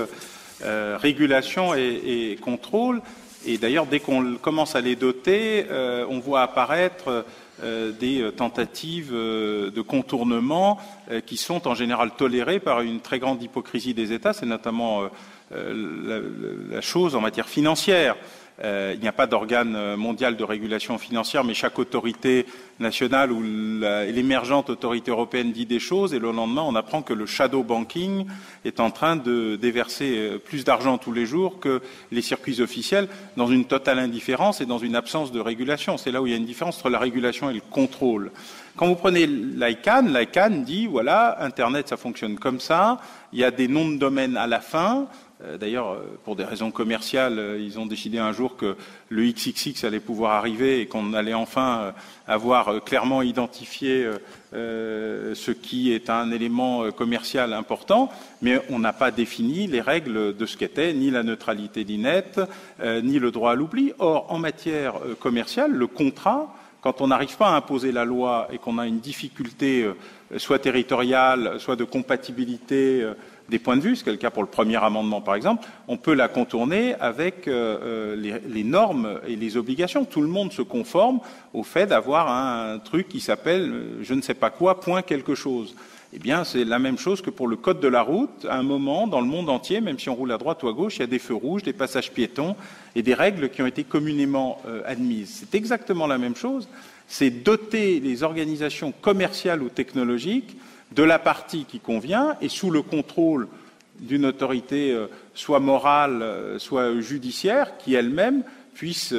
Speaker 3: régulation et contrôle Et d'ailleurs, dès qu'on commence à les doter, on voit apparaître des tentatives de contournement qui sont en général tolérées par une très grande hypocrisie des États. C'est notamment la chose en matière financière. Il n'y a pas d'organe mondial de régulation financière, mais chaque autorité nationale ou l'émergente autorité européenne dit des choses, et le lendemain, on apprend que le shadow banking est en train de déverser plus d'argent tous les jours que les circuits officiels, dans une totale indifférence et dans une absence de régulation. C'est là où il y a une différence entre la régulation et le contrôle. Quand vous prenez l'ICANN dit, voilà, Internet, ça fonctionne comme ça, il y a des noms de domaine à la fin. D'ailleurs, pour des raisons commerciales, ils ont décidé un jour que le XXX allait pouvoir arriver et qu'on allait enfin avoir clairement identifié ce qui est un élément commercial important, mais on n'a pas défini les règles de ce qu'était ni la neutralité du net, ni le droit à l'oubli. Or, en matière commerciale, le contrat, quand on n'arrive pas à imposer la loi et qu'on a une difficulté soit territoriale, soit de compatibilité des points de vue, ce qui est le cas pour le premier amendement par exemple, on peut la contourner avec les normes et les obligations. Tout le monde se conforme au fait d'avoir un truc qui s'appelle je ne sais pas quoi, point quelque chose. Eh bien, c'est la même chose que pour le code de la route. À un moment, dans le monde entier, même si on roule à droite ou à gauche, il y a des feux rouges, des passages piétons et des règles qui ont été communément admises. C'est exactement la même chose. C'est doter les organisations commerciales ou technologiques de la partie qui convient et sous le contrôle d'une autorité soit morale, soit judiciaire, qui elle-même puisse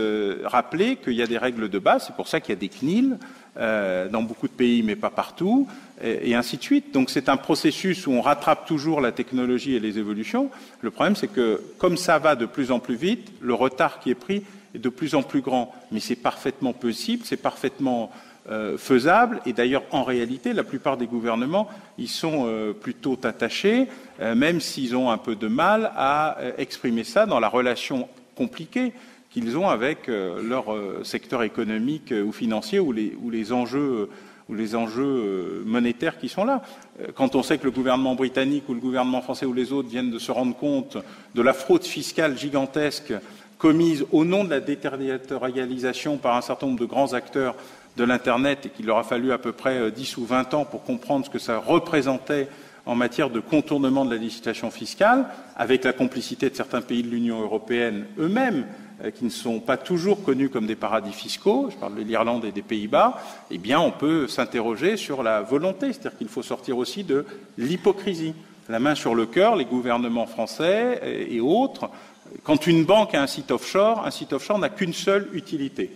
Speaker 3: rappeler qu'il y a des règles de base. C'est pour ça qu'il y a des CNIL dans beaucoup de pays, mais pas partout, et ainsi de suite. Donc c'est un processus où on rattrape toujours la technologie et les évolutions. Le problème, c'est que comme ça va de plus en plus vite, le retard qui est pris est de plus en plus grand. Mais c'est parfaitement possible, c'est parfaitement faisable, et d'ailleurs en réalité la plupart des gouvernements y sont plutôt attachés, même s'ils ont un peu de mal à exprimer ça dans la relation compliquée qu'ils ont avec leur secteur économique ou financier ou les enjeux monétaires qui sont là. Quand on sait que le gouvernement britannique ou le gouvernement français ou les autres viennent de se rendre compte de la fraude fiscale gigantesque commise au nom de la déterritorialisation par un certain nombre de grands acteurs de l'Internet et qu'il leur a fallu à peu près 10 ou 20 ans pour comprendre ce que ça représentait en matière de contournement de la législation fiscale, avec la complicité de certains pays de l'Union européenne eux-mêmes, qui ne sont pas toujours connus comme des paradis fiscaux, je parle de l'Irlande et des Pays-Bas, eh bien on peut s'interroger sur la volonté, c'est-à-dire qu'il faut sortir aussi de l'hypocrisie. La main sur le cœur, les gouvernements français et autres, quand une banque a un site offshore n'a qu'une seule utilité,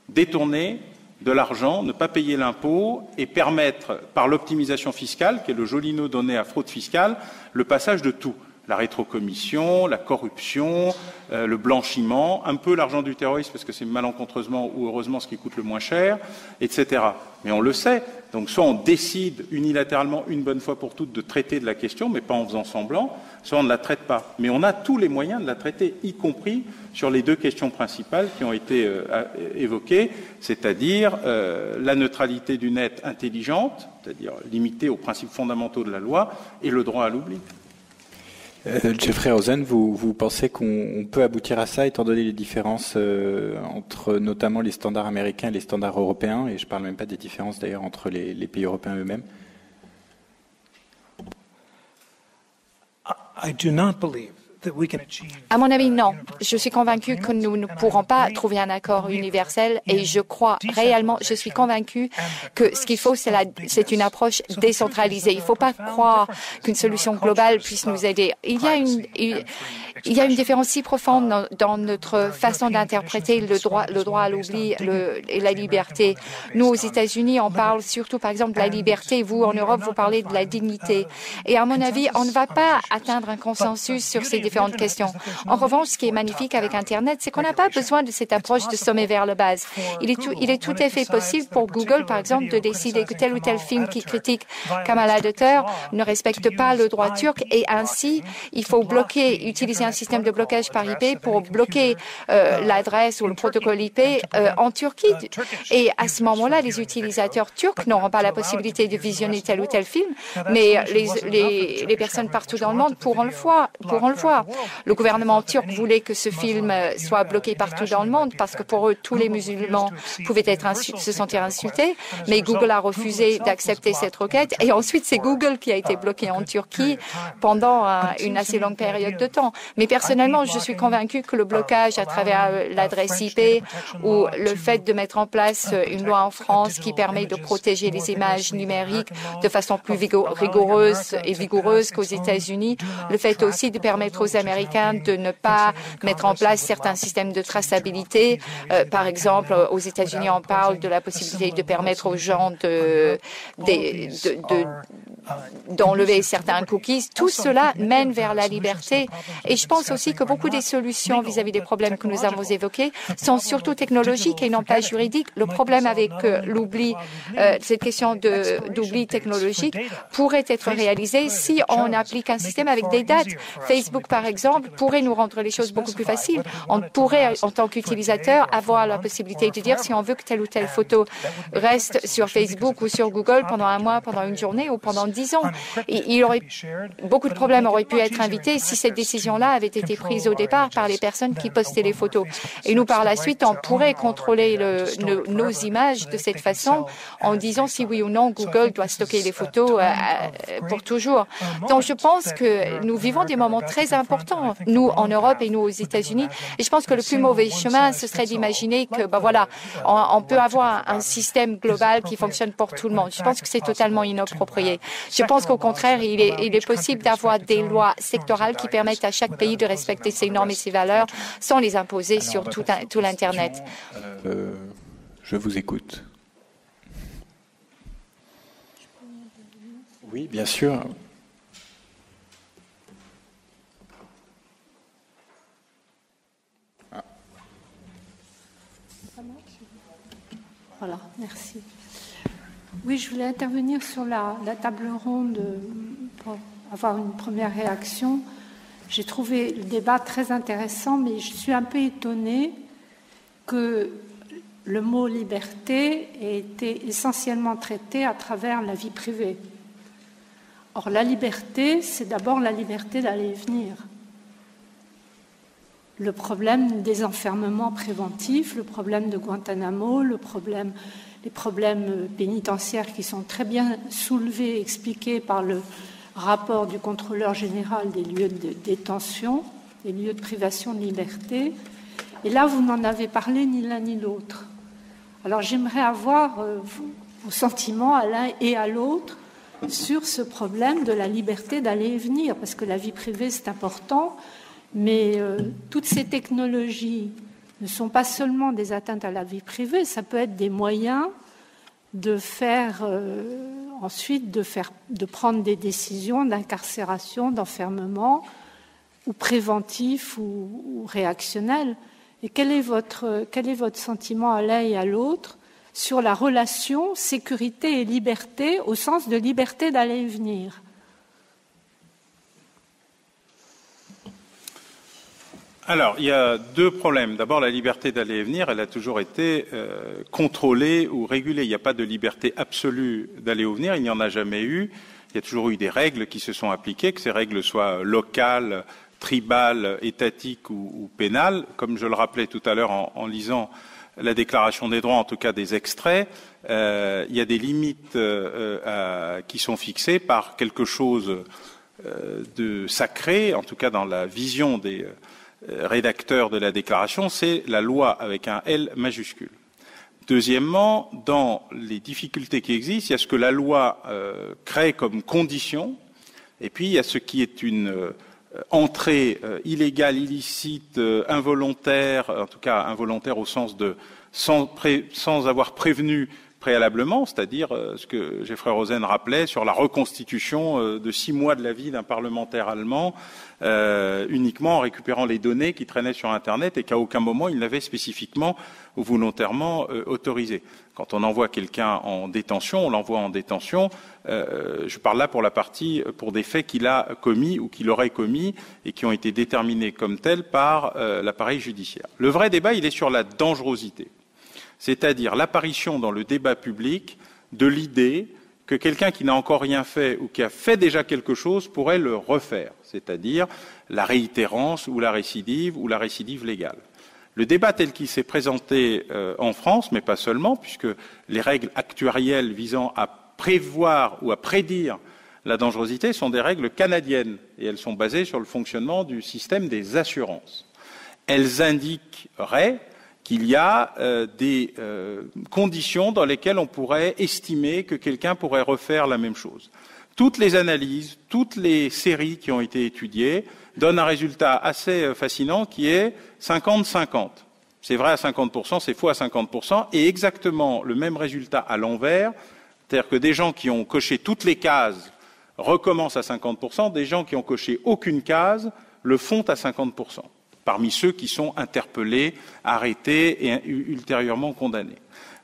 Speaker 3: détourner de l'argent, ne pas payer l'impôt et permettre, par l'optimisation fiscale, qui est le joli nom donné à fraude fiscale, le passage de tout. La rétrocommission, la corruption, le blanchiment, un peu l'argent du terrorisme, parce que c'est malencontreusement ou heureusement ce qui coûte le moins cher, etc. Mais on le sait. Donc soit on décide unilatéralement une bonne fois pour toutes de traiter de la question, mais pas en faisant semblant, soit on ne la traite pas. Mais on a tous les moyens de la traiter, y compris sur les deux questions principales qui ont été évoquées, c'est-à-dire la neutralité du net intelligente, c'est-à-dire limitée aux principes fondamentaux de la loi, et le droit à l'oubli.
Speaker 1: Jeffrey Rosen, vous pensez qu'on peut aboutir à ça, étant donné les différences entre notamment les standards américains et les standards européens, et je ne parle même pas des différences d'ailleurs entre les pays européens eux-mêmes?
Speaker 5: À mon avis, non. Je suis convaincue que nous ne pourrons pas trouver un accord universel et je crois réellement, je suis convaincue que ce qu'il faut, c'est une approche décentralisée. Il ne faut pas croire qu'une solution globale puisse nous aider. Il y a une différence si profonde dans notre façon d'interpréter le droit à l'oubli et la liberté. Nous, aux États-Unis, on parle surtout, par exemple, de la liberté. Vous, en Europe, vous parlez de la dignité. Et à mon avis, on ne va pas atteindre un consensus sur ces différentes questions. En revanche, ce qui est magnifique avec Internet, c'est qu'on n'a pas besoin de cette approche de sommet vers le bas. Il est tout à fait possible pour Google, par exemple, de décider que tel ou tel film qui critique Kemal Atatürk ne respecte pas le droit turc et ainsi, il faut utiliser un système de blocage par IP pour bloquer l'adresse ou le protocole IP en Turquie. Et à ce moment-là, les utilisateurs turcs n'auront pas la possibilité de visionner tel ou tel film, mais les personnes partout dans le monde pourront le voir. voir. Le gouvernement turc voulait que ce film soit bloqué partout dans le monde parce que pour eux, tous les musulmans pouvaient se sentir insultés, mais Google a refusé d'accepter cette requête et ensuite c'est Google qui a été bloqué en Turquie pendant une assez longue période de temps. Mais personnellement, je suis convaincue que le blocage à travers l'adresse IP ou le fait de mettre en place une loi en France qui permet de protéger les images numériques de façon plus rigoureuse et vigoureuse qu'aux États-Unis, le fait aussi de permettre aux Américains de ne pas mettre en place certains systèmes de traçabilité. Par exemple, aux États-Unis, on parle de la possibilité de permettre aux gens d'enlever certains cookies. Tout cela mène vers la liberté. Et je pense aussi que beaucoup des solutions vis-à-vis des problèmes que nous avons évoqués sont surtout technologiques et non pas juridiques. Le problème avec l'oubli, cette question d'oubli technologique pourrait être réalisé si on applique un système avec des dates. Facebook, par exemple, pourrait nous rendre les choses beaucoup plus faciles. On pourrait, en tant qu'utilisateur, avoir la possibilité de dire si on veut que telle ou telle photo reste sur Facebook ou sur Google pendant un mois, pendant une journée ou pendant 10 ans. Et beaucoup de problèmes auraient pu être invités si cette décision-là avait été prise au départ par les personnes qui postaient les photos. Et nous, par la suite, on pourrait contrôler nos images de cette façon en disant si oui ou non Google doit stocker les photos pour toujours. Donc, je pense que nous vivons des moments très importants, nous en Europe et nous aux États-Unis. Et je pense que le plus mauvais chemin, ce serait d'imaginer que, on peut avoir un système global qui fonctionne pour tout le monde. Je pense que c'est totalement inapproprié. Je pense qu'au contraire, il est possible d'avoir des lois sectorales qui permettent à chaque pays de respecter ses normes et ses valeurs sans les imposer sur tout l'Internet.
Speaker 1: Je vous écoute. Oui, bien sûr.
Speaker 2: Voilà, merci. Oui, je voulais intervenir sur la table ronde pour avoir une première réaction. J'ai trouvé le débat très intéressant, mais je suis un peu étonnée que le mot liberté ait été essentiellement traité à travers la vie privée. Or, la liberté, c'est d'abord la liberté d'aller et venir. Le problème des enfermements préventifs, le problème de Guantanamo, les problèmes pénitentiaires qui sont très bien soulevés et expliqués par le rapport du contrôleur général des lieux de détention, des lieux de privation de liberté. Et là, vous n'en avez parlé ni l'un ni l'autre. Alors, j'aimerais avoir vos sentiments à l'un et à l'autre sur ce problème de la liberté d'aller et venir, parce que la vie privée, c'est important, mais toutes ces technologies ne sont pas seulement des atteintes à la vie privée, ça peut être des moyens de de prendre des décisions d'incarcération, d'enfermement, ou préventifs ou réactionnels. Et quel est votre sentiment à l'un et à l'autre sur la relation sécurité et liberté au sens de liberté d'aller et venir?
Speaker 3: Alors, il y a deux problèmes. D'abord, la liberté d'aller et venir, elle a toujours été contrôlée ou régulée. Il n'y a pas de liberté absolue d'aller ou venir, il n'y en a jamais eu. Il y a toujours eu des règles qui se sont appliquées, que ces règles soient locales, tribales, étatiques ou pénales. Comme je le rappelais tout à l'heure en lisant la Déclaration des droits, en tout cas des extraits, il y a des limites qui sont fixées par quelque chose de sacré, en tout cas dans la vision des rédacteur de la déclaration, c'est la loi avec un L majuscule. Deuxièmement, dans les difficultés qui existent, il y a ce que la loi crée comme condition, et puis il y a ce qui est une entrée illégale, illicite, involontaire, en tout cas involontaire au sens de sans avoir prévenu préalablement, c'est-à-dire ce que Jeffrey Rosen rappelait sur la reconstitution de 6 mois de la vie d'un parlementaire allemand, uniquement en récupérant les données qui traînaient sur Internet et qu'à aucun moment il n'avait spécifiquement ou volontairement autorisé. Quand on envoie quelqu'un en détention, on l'envoie en détention. Je parle là pour la partie pour des faits qu'il a commis ou qu'il aurait commis et qui ont été déterminés comme tels par l'appareil judiciaire. Le vrai débat, il est sur la dangerosité, c'est-à-dire l'apparition dans le débat public de l'idée que quelqu'un qui n'a encore rien fait ou qui a fait déjà quelque chose pourrait le refaire, c'est-à-dire la réitérance ou la récidive légale. Le débat tel qu'il s'est présenté en France, mais pas seulement, puisque les règles actuarielles visant à prévoir ou à prédire la dangerosité sont des règles canadiennes et elles sont basées sur le fonctionnement du système des assurances. Elles indiqueraient qu'il y a des conditions dans lesquelles on pourrait estimer que quelqu'un pourrait refaire la même chose. Toutes les analyses, toutes les séries qui ont été étudiées donnent un résultat assez fascinant qui est 50-50. C'est vrai à 50%, c'est faux à 50%, et exactement le même résultat à l'envers, c'est-à-dire que des gens qui ont coché toutes les cases recommencent à 50%, des gens qui ont coché aucune case le font à 50%. Parmi ceux qui sont interpellés, arrêtés et ultérieurement condamnés.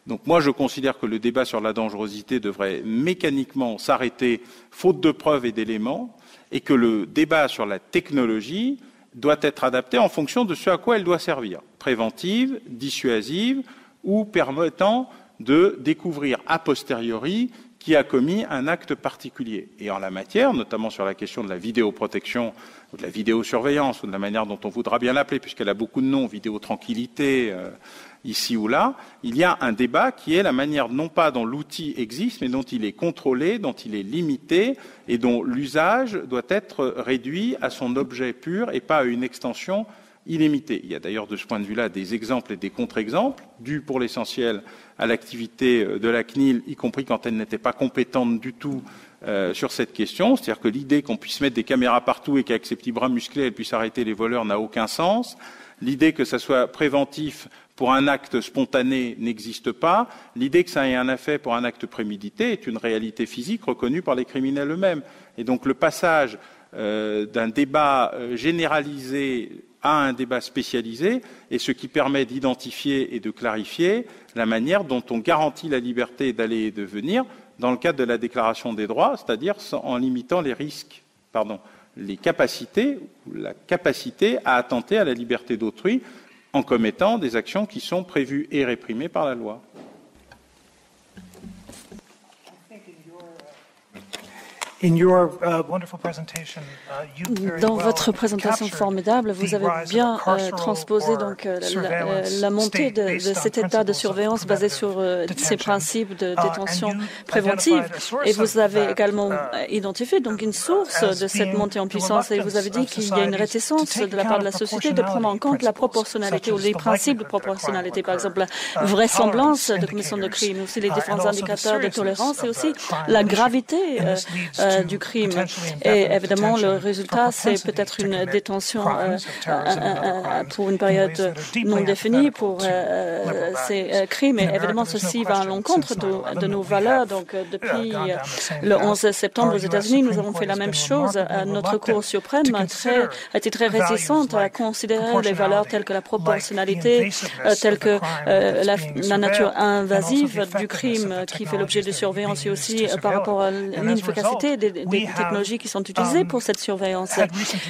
Speaker 3: Donc moi, je considère que le débat sur la dangerosité devrait mécaniquement s'arrêter faute de preuves et d'éléments, et que le débat sur la technologie doit être adapté en fonction de ce à quoi elle doit servir, préventive, dissuasive ou permettant de découvrir a posteriori qui a commis un acte particulier. Et en la matière, notamment sur la question de la vidéoprotection, ou de la vidéosurveillance, ou de la manière dont on voudra bien l'appeler, puisqu'elle a beaucoup de noms, vidéotranquillité, ici ou là, il y a un débat qui est la manière non pas dont l'outil existe, mais dont il est contrôlé, dont il est limité, et dont l'usage doit être réduit à son objet pur et pas à une extension illimitée. Il y a d'ailleurs de ce point de vue-là des exemples et des contre-exemples, dus pour l'essentiel à l'activité de la CNIL, y compris quand elle n'était pas compétente du tout sur cette question. C'est-à-dire que l'idée qu'on puisse mettre des caméras partout et qu'avec ses petits bras musclés, elle puisse arrêter les voleurs n'a aucun sens. L'idée que ça soit préventif pour un acte spontané n'existe pas. L'idée que ça ait un effet pour un acte prémédité est une réalité physique reconnue par les criminels eux-mêmes. Et donc le passage d'un débat généralisé à un débat spécialisé est ce qui permet d'identifier et de clarifier la manière dont on garantit la liberté d'aller et de venir dans le cadre de la Déclaration des droits, c'est-à-dire en limitant les capacités ou la capacité à attenter à la liberté d'autrui en commettant des actions qui sont prévues et réprimées par la loi.
Speaker 6: Dans votre présentation formidable, vous avez bien transposé donc la montée de cet état de surveillance basé sur ces principes de détention préventive. Et vous avez également identifié donc une source de cette montée en puissance. Et vous avez dit qu'il y a une réticence de la part de la société de prendre en compte la proportionnalité ou les principes de proportionnalité, par exemple la vraisemblance de commission de crime, aussi les différents indicateurs de tolérance et aussi la gravité du crime. Et évidemment, le résultat, c'est peut-être une détention pour une période non définie pour ces crimes. Et évidemment, ceci va à l'encontre de nos valeurs. Donc, depuis le 11 septembre aux États-Unis, nous avons fait la même chose. Notre Cour suprême a été très réticente à considérer les valeurs telles que la proportionnalité, telles que la nature invasive du crime qui fait l'objet de surveillance et aussi par rapport à l'inefficacité des technologies qui sont utilisées pour cette surveillance.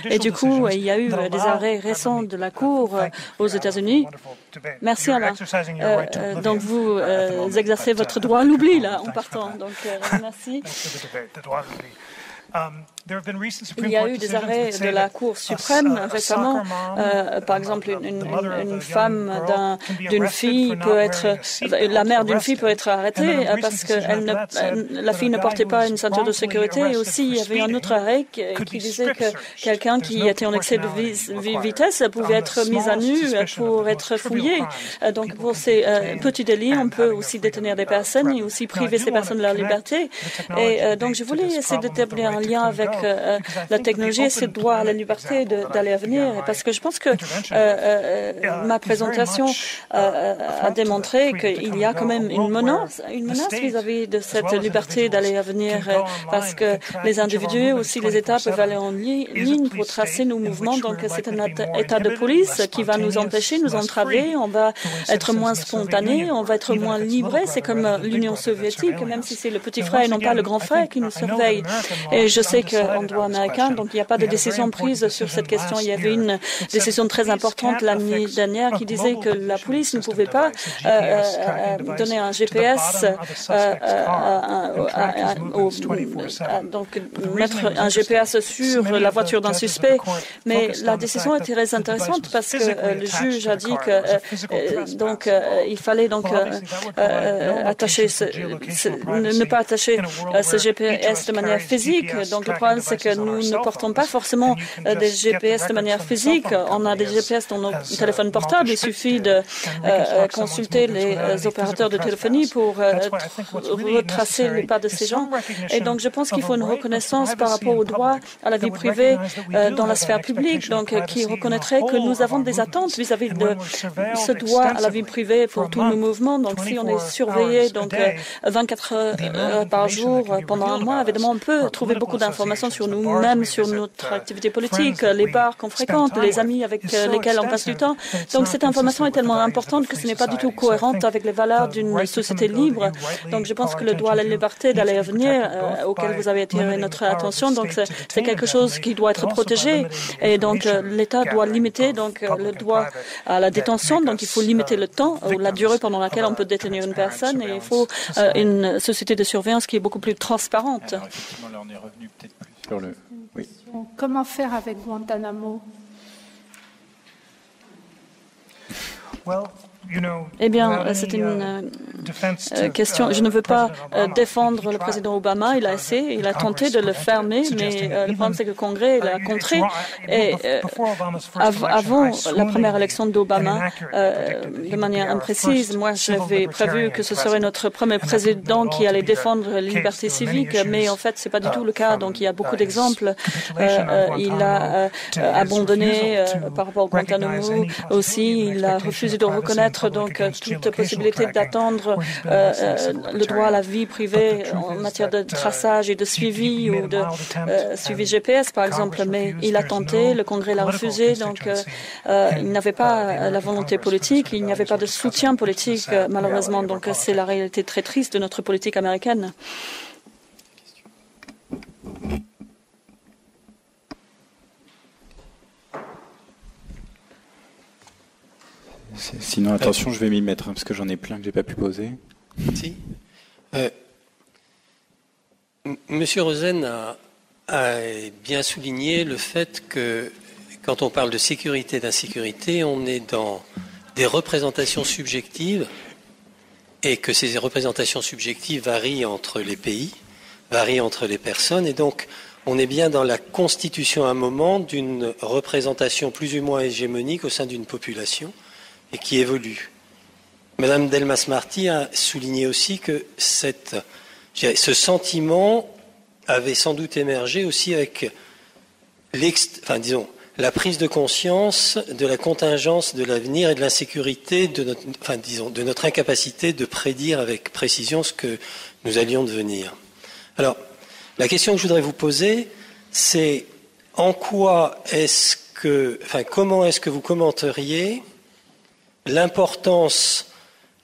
Speaker 6: Et du coup, il y a eu des arrêts récents de la Cour aux États-Unis. Merci Alain. Donc vous exercez votre droit à l'oubli là en partant. Donc merci. Il y a eu des arrêts de la Cour suprême récemment. Par exemple, une femme d'une fille peut être, la mère d'une fille peut être arrêtée parce que la fille ne portait pas une ceinture de sécurité. Et aussi, il y avait un autre arrêt qui disait que quelqu'un qui était en excès de vitesse pouvait être mis à nu pour être fouillé. Donc, pour ces petits délits, on peut aussi détenir des personnes et aussi priver ces personnes de leur liberté. Et donc, je voulais essayer d'établir un lien avec la technologie et ses droits à la liberté d'aller à venir, parce que je pense que ma présentation a démontré qu'il y a quand même une menace vis-à-vis de cette liberté d'aller à venir, parce que les individus, aussi les États peuvent aller en ligne pour tracer nos mouvements, donc c'est un état de police qui va nous empêcher, nous entraver, on va être moins spontané, on va être moins libre, c'est comme l'Union soviétique, même si c'est le petit frère et non pas le grand frère qui nous surveille. Et je sais qu'en droit américain, donc il n'y a pas de décision prise sur cette question. Il y avait une décision très importante l'année dernière qui disait que la police ne pouvait pas donner un GPS, donc mettre un GPS sur la voiture d'un suspect. Mais la décision était très intéressante parce que le juge a dit que il fallait donc attacher ne pas attacher ce GPS de manière physique. Donc le problème, c'est que nous ne portons pas forcément des GPS de manière physique. On a des GPS dans nos téléphones portables. Il suffit de consulter les opérateurs de téléphonie pour retracer les pas de ces gens. Et donc je pense qu'il faut une reconnaissance par rapport au droit à la vie privée dans la sphère publique, donc qui reconnaîtrait que nous avons des attentes vis-à-vis de ce droit à la vie privée pour tous nos mouvements. Donc si on est surveillé donc 24 heures par jour pendant un mois, évidemment on peut trouver beaucoup d'informations sur nous-mêmes, sur notre activité politique, les bars qu'on fréquente, les amis avec lesquels on passe du temps. Donc cette information est tellement importante que ce n'est pas du tout cohérente avec les valeurs d'une société libre. Donc je pense que le droit à la liberté d'aller et venir auquel vous avez attiré notre attention, donc c'est quelque chose qui doit être protégé et donc l'État doit limiter donc le droit à la détention. Donc il faut limiter le temps ou la durée pendant laquelle on peut détenir une personne et il faut une société de surveillance qui est beaucoup plus transparente.
Speaker 1: Alors, effectivement, là, on est revenu peut-être plus sur le... Oui.
Speaker 2: Comment faire avec Guantanamo?
Speaker 6: Eh bien, c'est une question. Je ne veux pas défendre le président Obama. Il a essayé, il a tenté de le fermer, mais le problème, c'est que le Congrès l'a contré. Et avant la première élection d'Obama, de manière imprécise, moi, j'avais prévu que ce serait notre premier président qui allait défendre les libertés civiques, mais en fait, c'est pas du tout le cas. Donc, il y a beaucoup d'exemples. Il a abandonné par rapport au Guantanamo aussi. Il a refusé de reconnaître donc toute possibilité d'attendre le droit à la vie privée en matière de traçage et de suivi ou de suivi GPS par exemple, mais il a tenté, le Congrès l'a refusé, donc il n'avait pas la volonté politique, il n'y avait pas de soutien politique malheureusement, donc c'est la réalité très triste de notre politique américaine.
Speaker 1: Sinon, attention, je vais m'y mettre, parce que j'en ai plein que je n'ai pas pu poser.
Speaker 7: Si. Monsieur Rosen a bien souligné le fait que quand on parle de sécurité et d'insécurité, on est dans des représentations subjectives et que ces représentations subjectives varient entre les pays, varient entre les personnes, et donc on est bien dans la constitution à un moment d'une représentation plus ou moins hégémonique au sein d'une population et qui évolue. Madame Delmas-Marty a souligné aussi que ce sentiment avait sans doute émergé aussi avec la prise de conscience de la contingence de l'avenir et de l'insécurité de notre incapacité de prédire avec précision ce que nous allions devenir. Alors, la question que je voudrais vous poser, c'est comment est-ce que vous commenteriez l'importance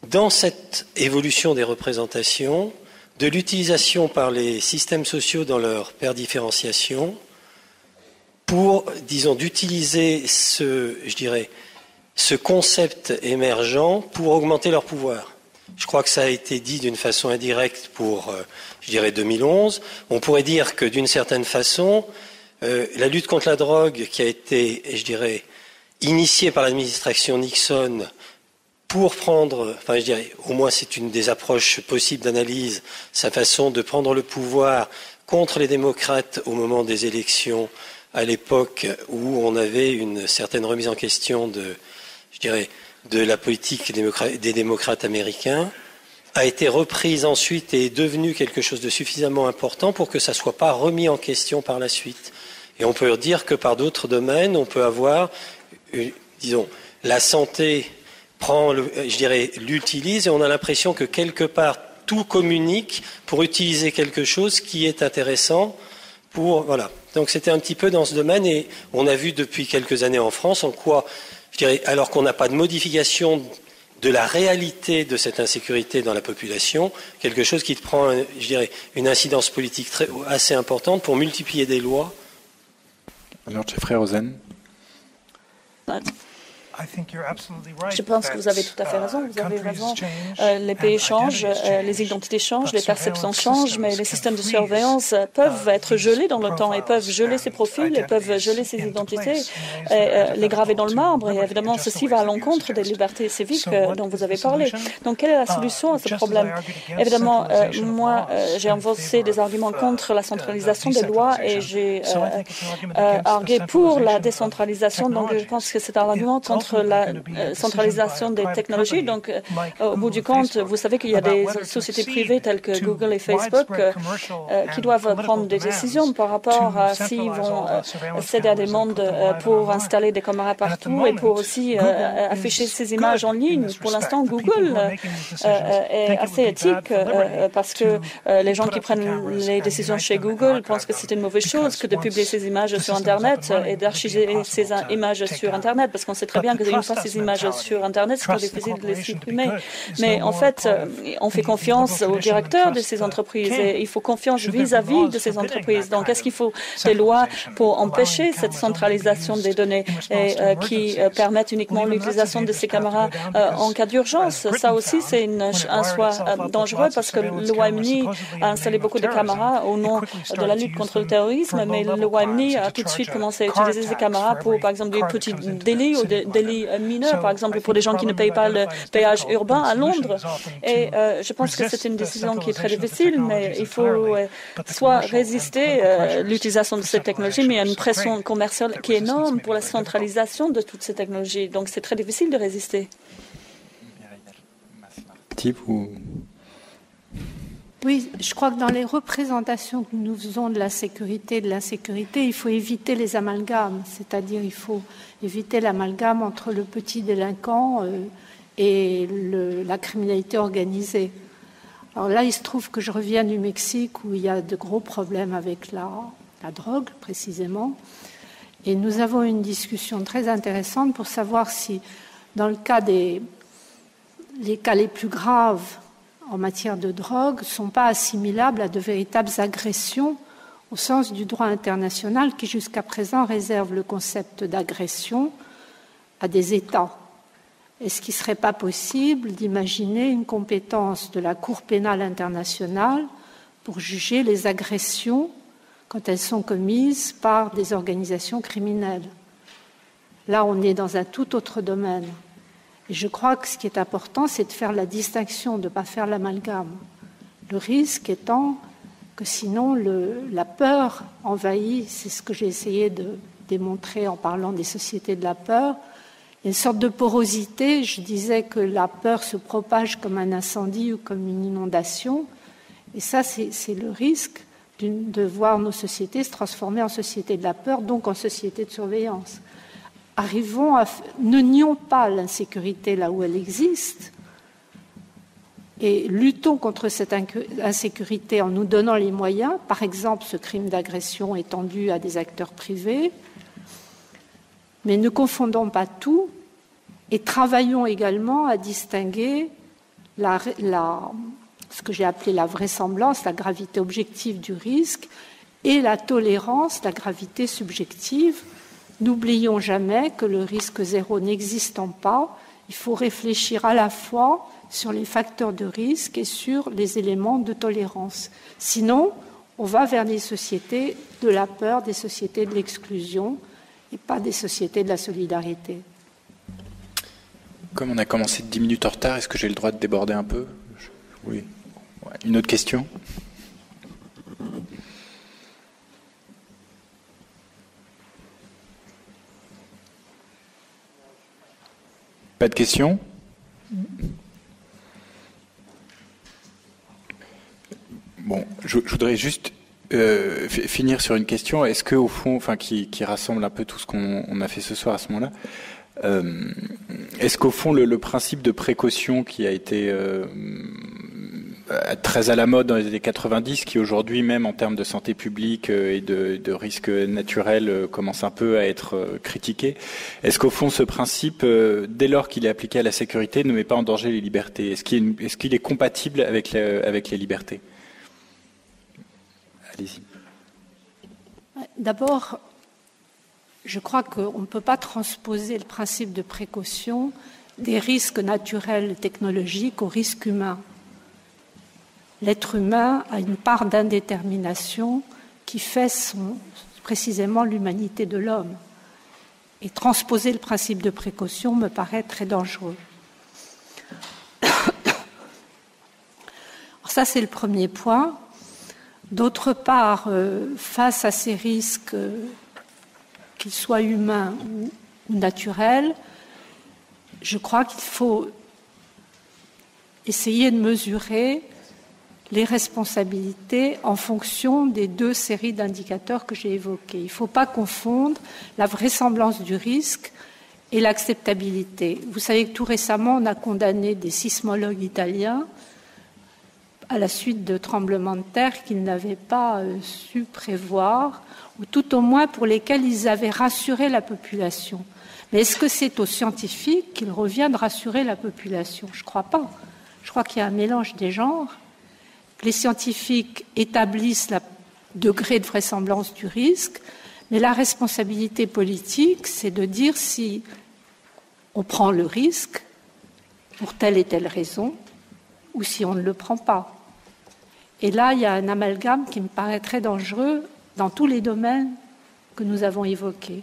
Speaker 7: dans cette évolution des représentations de l'utilisation par les systèmes sociaux dans leur perdiférenciation pour, d'utiliser ce concept émergent pour augmenter leur pouvoir. Je crois que ça a été dit d'une façon indirecte pour, 2011. On pourrait dire que d'une certaine façon, la lutte contre la drogue qui a été, initiée par l'administration Nixon pour prendre, au moins c'est une des approches possibles d'analyse, sa façon de prendre le pouvoir contre les démocrates au moment des élections, à l'époque où on avait une certaine remise en question de la politique des démocrates américains, a été reprise ensuite et est devenue quelque chose de suffisamment important pour que ça ne soit pas remis en question par la suite. Et on peut dire que par d'autres domaines, on peut avoir, la santé l'utilise et on a l'impression que quelque part tout communique pour utiliser quelque chose qui est intéressant pour, voilà. Donc c'était un petit peu dans ce domaine et on a vu depuis quelques années en France en quoi, alors qu'on n'a pas de modification de la réalité de cette insécurité dans la population, quelque chose qui prend, je dirais, une incidence politique assez importante pour multiplier des lois.
Speaker 1: Alors, Jeffrey Rosen.
Speaker 6: Je pense que vous avez tout à fait raison. Vous avez raison. Les pays changent, les identités changent, les perceptions changent, mais les systèmes de surveillance peuvent être gelés dans le temps et peuvent geler ces profils et peuvent geler ces identités et les graver dans le marbre. Et évidemment, ceci va à l'encontre des libertés civiques dont vous avez parlé. Donc, quelle est la solution à ce problème? Évidemment, moi, j'ai avancé des arguments contre la centralisation des lois et j'ai argué pour la décentralisation. Donc, je pense que c'est un argument contre la centralisation des technologies. Donc, au bout du compte, vous savez qu'il y a des sociétés privées telles que Google et Facebook qui doivent prendre des décisions par rapport à s'ils vont céder à des mondes pour installer des caméras partout et pour aussi afficher ces images en ligne. Pour l'instant, Google est assez éthique parce que les gens qui prennent les décisions chez Google pensent que c'est une mauvaise chose que de publier ces images sur Internet et d'archiver ces images sur Internet, parce qu'on sait très bien qu'une fois ces images sur Internet, c'est très difficile de les supprimer. Mais en fait, on fait confiance aux directeurs de ces entreprises et il faut confiance vis-à-vis de ces entreprises. Donc, est-ce qu'il faut des lois pour empêcher cette centralisation des données et qui permettent uniquement l'utilisation de ces caméras en cas d'urgence? Ça aussi, c'est un choix dangereux parce que le Royaume-Uni a installé beaucoup de caméras au nom de la lutte contre le terrorisme, mais le Royaume-Uni a tout de suite commencé à utiliser ces caméras pour, par exemple, des petits délits ou des délits mineurs, par exemple pour les gens qui ne payent pas le péage urbain à Londres. Et je pense que c'est une décision qui est très difficile, mais il faut soit résister à l'utilisation de cette technologie, mais il y a une pression commerciale qui est énorme pour la centralisation de toutes ces technologies. Donc c'est très difficile de résister.
Speaker 2: Oui, je crois que dans les représentations que nous faisons de la sécurité et de l'insécurité, il faut éviter les amalgames, c'est-à-dire il faut éviter l'amalgame entre le petit délinquant et la criminalité organisée. Alors là, il se trouve que je reviens du Mexique où il y a de gros problèmes avec la drogue, précisément. Et nous avons une discussion très intéressante pour savoir si, dans le cas les cas les plus graves en matière de drogue ne sont pas assimilables à de véritables agressions au sens du droit international qui, jusqu'à présent, réserve le concept d'agression à des États. Est-ce qu'il ne serait pas possible d'imaginer une compétence de la Cour pénale internationale pour juger les agressions quand elles sont commises par des organisations criminelles? Là, on est dans un tout autre domaine. Et je crois que ce qui est important, c'est de faire la distinction, de ne pas faire l'amalgame. Le risque étant que sinon la peur envahit, c'est ce que j'ai essayé de démontrer en parlant des sociétés de la peur. Il y a une sorte de porosité. Je disais que la peur se propage comme un incendie ou comme une inondation. Et ça, c'est le risque de voir nos sociétés se transformer en société de la peur, donc en société de surveillance. Ne nions pas l'insécurité là où elle existe et luttons contre cette insécurité en nous donnant les moyens, par exemple ce crime d'agression étendu à des acteurs privés, mais ne confondons pas tout et travaillons également à distinguer ce que j'ai appelé la vraisemblance, la gravité objective du risque, et la tolérance, la gravité subjective. N'oublions jamais que le risque zéro n'existant pas, il faut réfléchir à la fois sur les facteurs de risque et sur les éléments de tolérance. Sinon, on va vers des sociétés de la peur, des sociétés de l'exclusion et pas des sociétés de la solidarité.
Speaker 1: Comme on a commencé 10 minutes en retard, est-ce que j'ai le droit de déborder un peu? Oui. Ouais. Une autre question? Pas de questions? Bon, je voudrais juste finir sur une question. Est-ce que, au fond, qui rassemble un peu tout ce qu'on a fait ce soir à ce moment-là, est-ce qu'au fond, le principe de précaution qui a été très à la mode dans les années 90, qui aujourd'hui même en termes de santé publique et de risques naturels commence un peu à être critiqué. Est-ce qu'au fond ce principe, dès lors qu'il est appliqué à la sécurité, ne met pas en danger les libertés? Est-ce qu'il est compatible avec les libertés? Allez-y.
Speaker 2: D'abord, je crois qu'on ne peut pas transposer le principe de précaution des risques naturels et technologiques aux risques humains. L'être humain a une part d'indétermination qui fait précisément l'humanité de l'homme. Et transposer le principe de précaution me paraît très dangereux. Alors ça, c'est le premier point. D'autre part, face à ces risques, qu'ils soient humains ou naturels, je crois qu'il faut essayer de mesurer les responsabilités en fonction des deux séries d'indicateurs que j'ai évoqués. Il ne faut pas confondre la vraisemblance du risque et l'acceptabilité. Vous savez que tout récemment, on a condamné des sismologues italiens à la suite de tremblements de terre qu'ils n'avaient pas su prévoir, ou tout au moins pour lesquels ils avaient rassuré la population. Mais est-ce que c'est aux scientifiques qu'il revient de rassurer la population? Je ne crois pas. Je crois qu'il y a un mélange des genres. Les scientifiques établissent le degré de vraisemblance du risque, mais la responsabilité politique, c'est de dire si on prend le risque pour telle et telle raison, ou si on ne le prend pas. Et là, il y a un amalgame qui me paraît très dangereux dans tous les domaines que nous avons évoqués.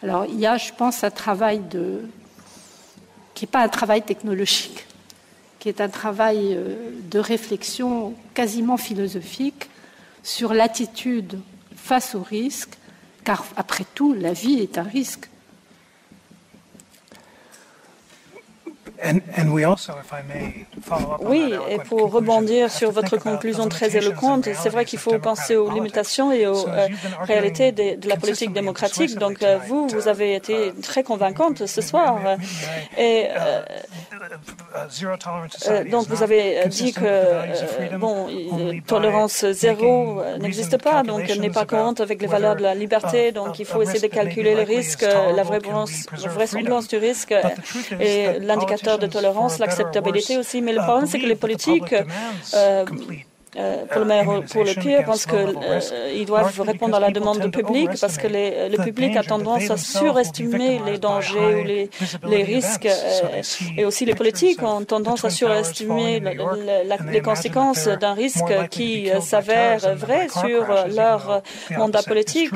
Speaker 2: Alors, il y a, je pense, un travail qui n'est pas un travail technologique, qui est un travail de réflexion quasiment philosophique sur l'attitude face au risque, car après tout, la vie est un risque.
Speaker 6: Oui, et pour rebondir sur votre conclusion très éloquente, c'est vrai qu'il faut penser aux limitations et aux réalités de la politique démocratique. Donc, vous avez été très convaincante ce soir. Et donc, vous avez dit que tolérance zéro n'existe pas, donc elle n'est pas cohérente avec les valeurs de la liberté. Donc, il faut essayer de calculer les risques, la vraisemblance du risque et l'indicateur de tolérance, l'acceptabilité aussi. Mais le problème, c'est que les politiques, pour le meilleur ou pour le pire, pensent qu'ils doivent répondre à la demande du public parce que le public a tendance à surestimer les dangers ou les risques. Et aussi les politiques ont tendance à surestimer les conséquences d'un risque qui s'avère vrai sur leur mandat politique.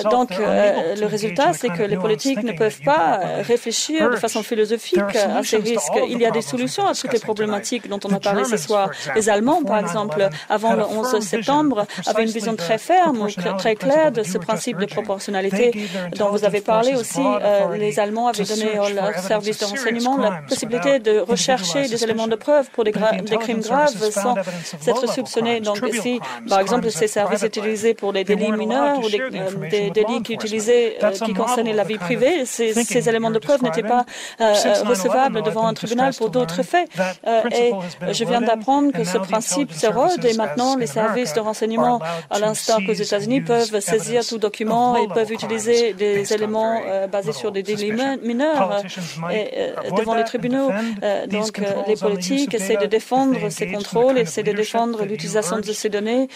Speaker 6: Donc, le résultat, c'est que les politiques ne peuvent pas réfléchir de façon philosophique à ces risques. Il y a des solutions à toutes les problématiques dont on a parlé ce soir. Les Allemands, par exemple, avant le 11 septembre, avaient une vision très ferme, très claire de ce principe de proportionnalité dont vous avez parlé aussi. Les Allemands avaient donné à leur service de renseignement la possibilité de rechercher des éléments de preuve pour des crimes graves sans être soupçonnés. Donc, si, par exemple, ces services étaient utilisés pour des délits mineurs ou des délits qui concernaient la vie privée, ces éléments de preuve n'étaient pas recevables devant un tribunal pour d'autres faits. Et je viens d'apprendre que ce principe s'érode et maintenant les services de renseignement, à l'instar qu'aux États-Unis, peuvent saisir tout document et peuvent utiliser des éléments basés sur des délits mineurs devant les tribunaux. Donc les politiques essaient de défendre ces contrôles, essaient de défendre l'utilisation de ces données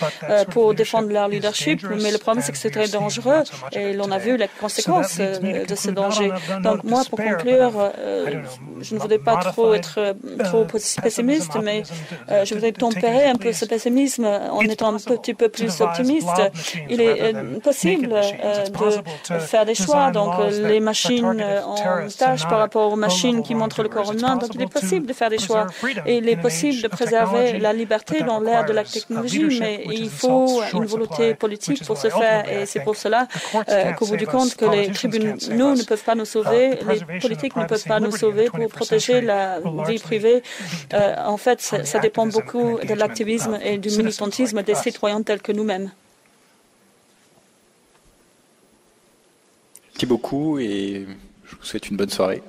Speaker 6: pour défendre leur leadership, mais le problème c'est que c'est très dangereux et l'on a vu les conséquences de ce danger. Donc moi, pour conclure, je ne voudrais pas être trop pessimiste, mais je voudrais tempérer un peu ce pessimisme en étant un petit peu plus optimiste. Il est possible de faire des choix. Donc, les machines ont une tâche par rapport aux machines qui montrent le corps humain. Donc, il est possible de faire des choix. Et il est possible de préserver la liberté dans l'ère de la technologie, mais il faut une volonté politique pour ce faire. Et c'est pour cela qu'au bout du compte, que les tribunaux ne peuvent pas nous sauver, les politiques ne peuvent pas nous sauver pour protéger la vie privée. En fait, ça dépend beaucoup de l'activisme et du militantisme des citoyens tels que nous-mêmes.
Speaker 1: Merci beaucoup et je vous souhaite une bonne soirée.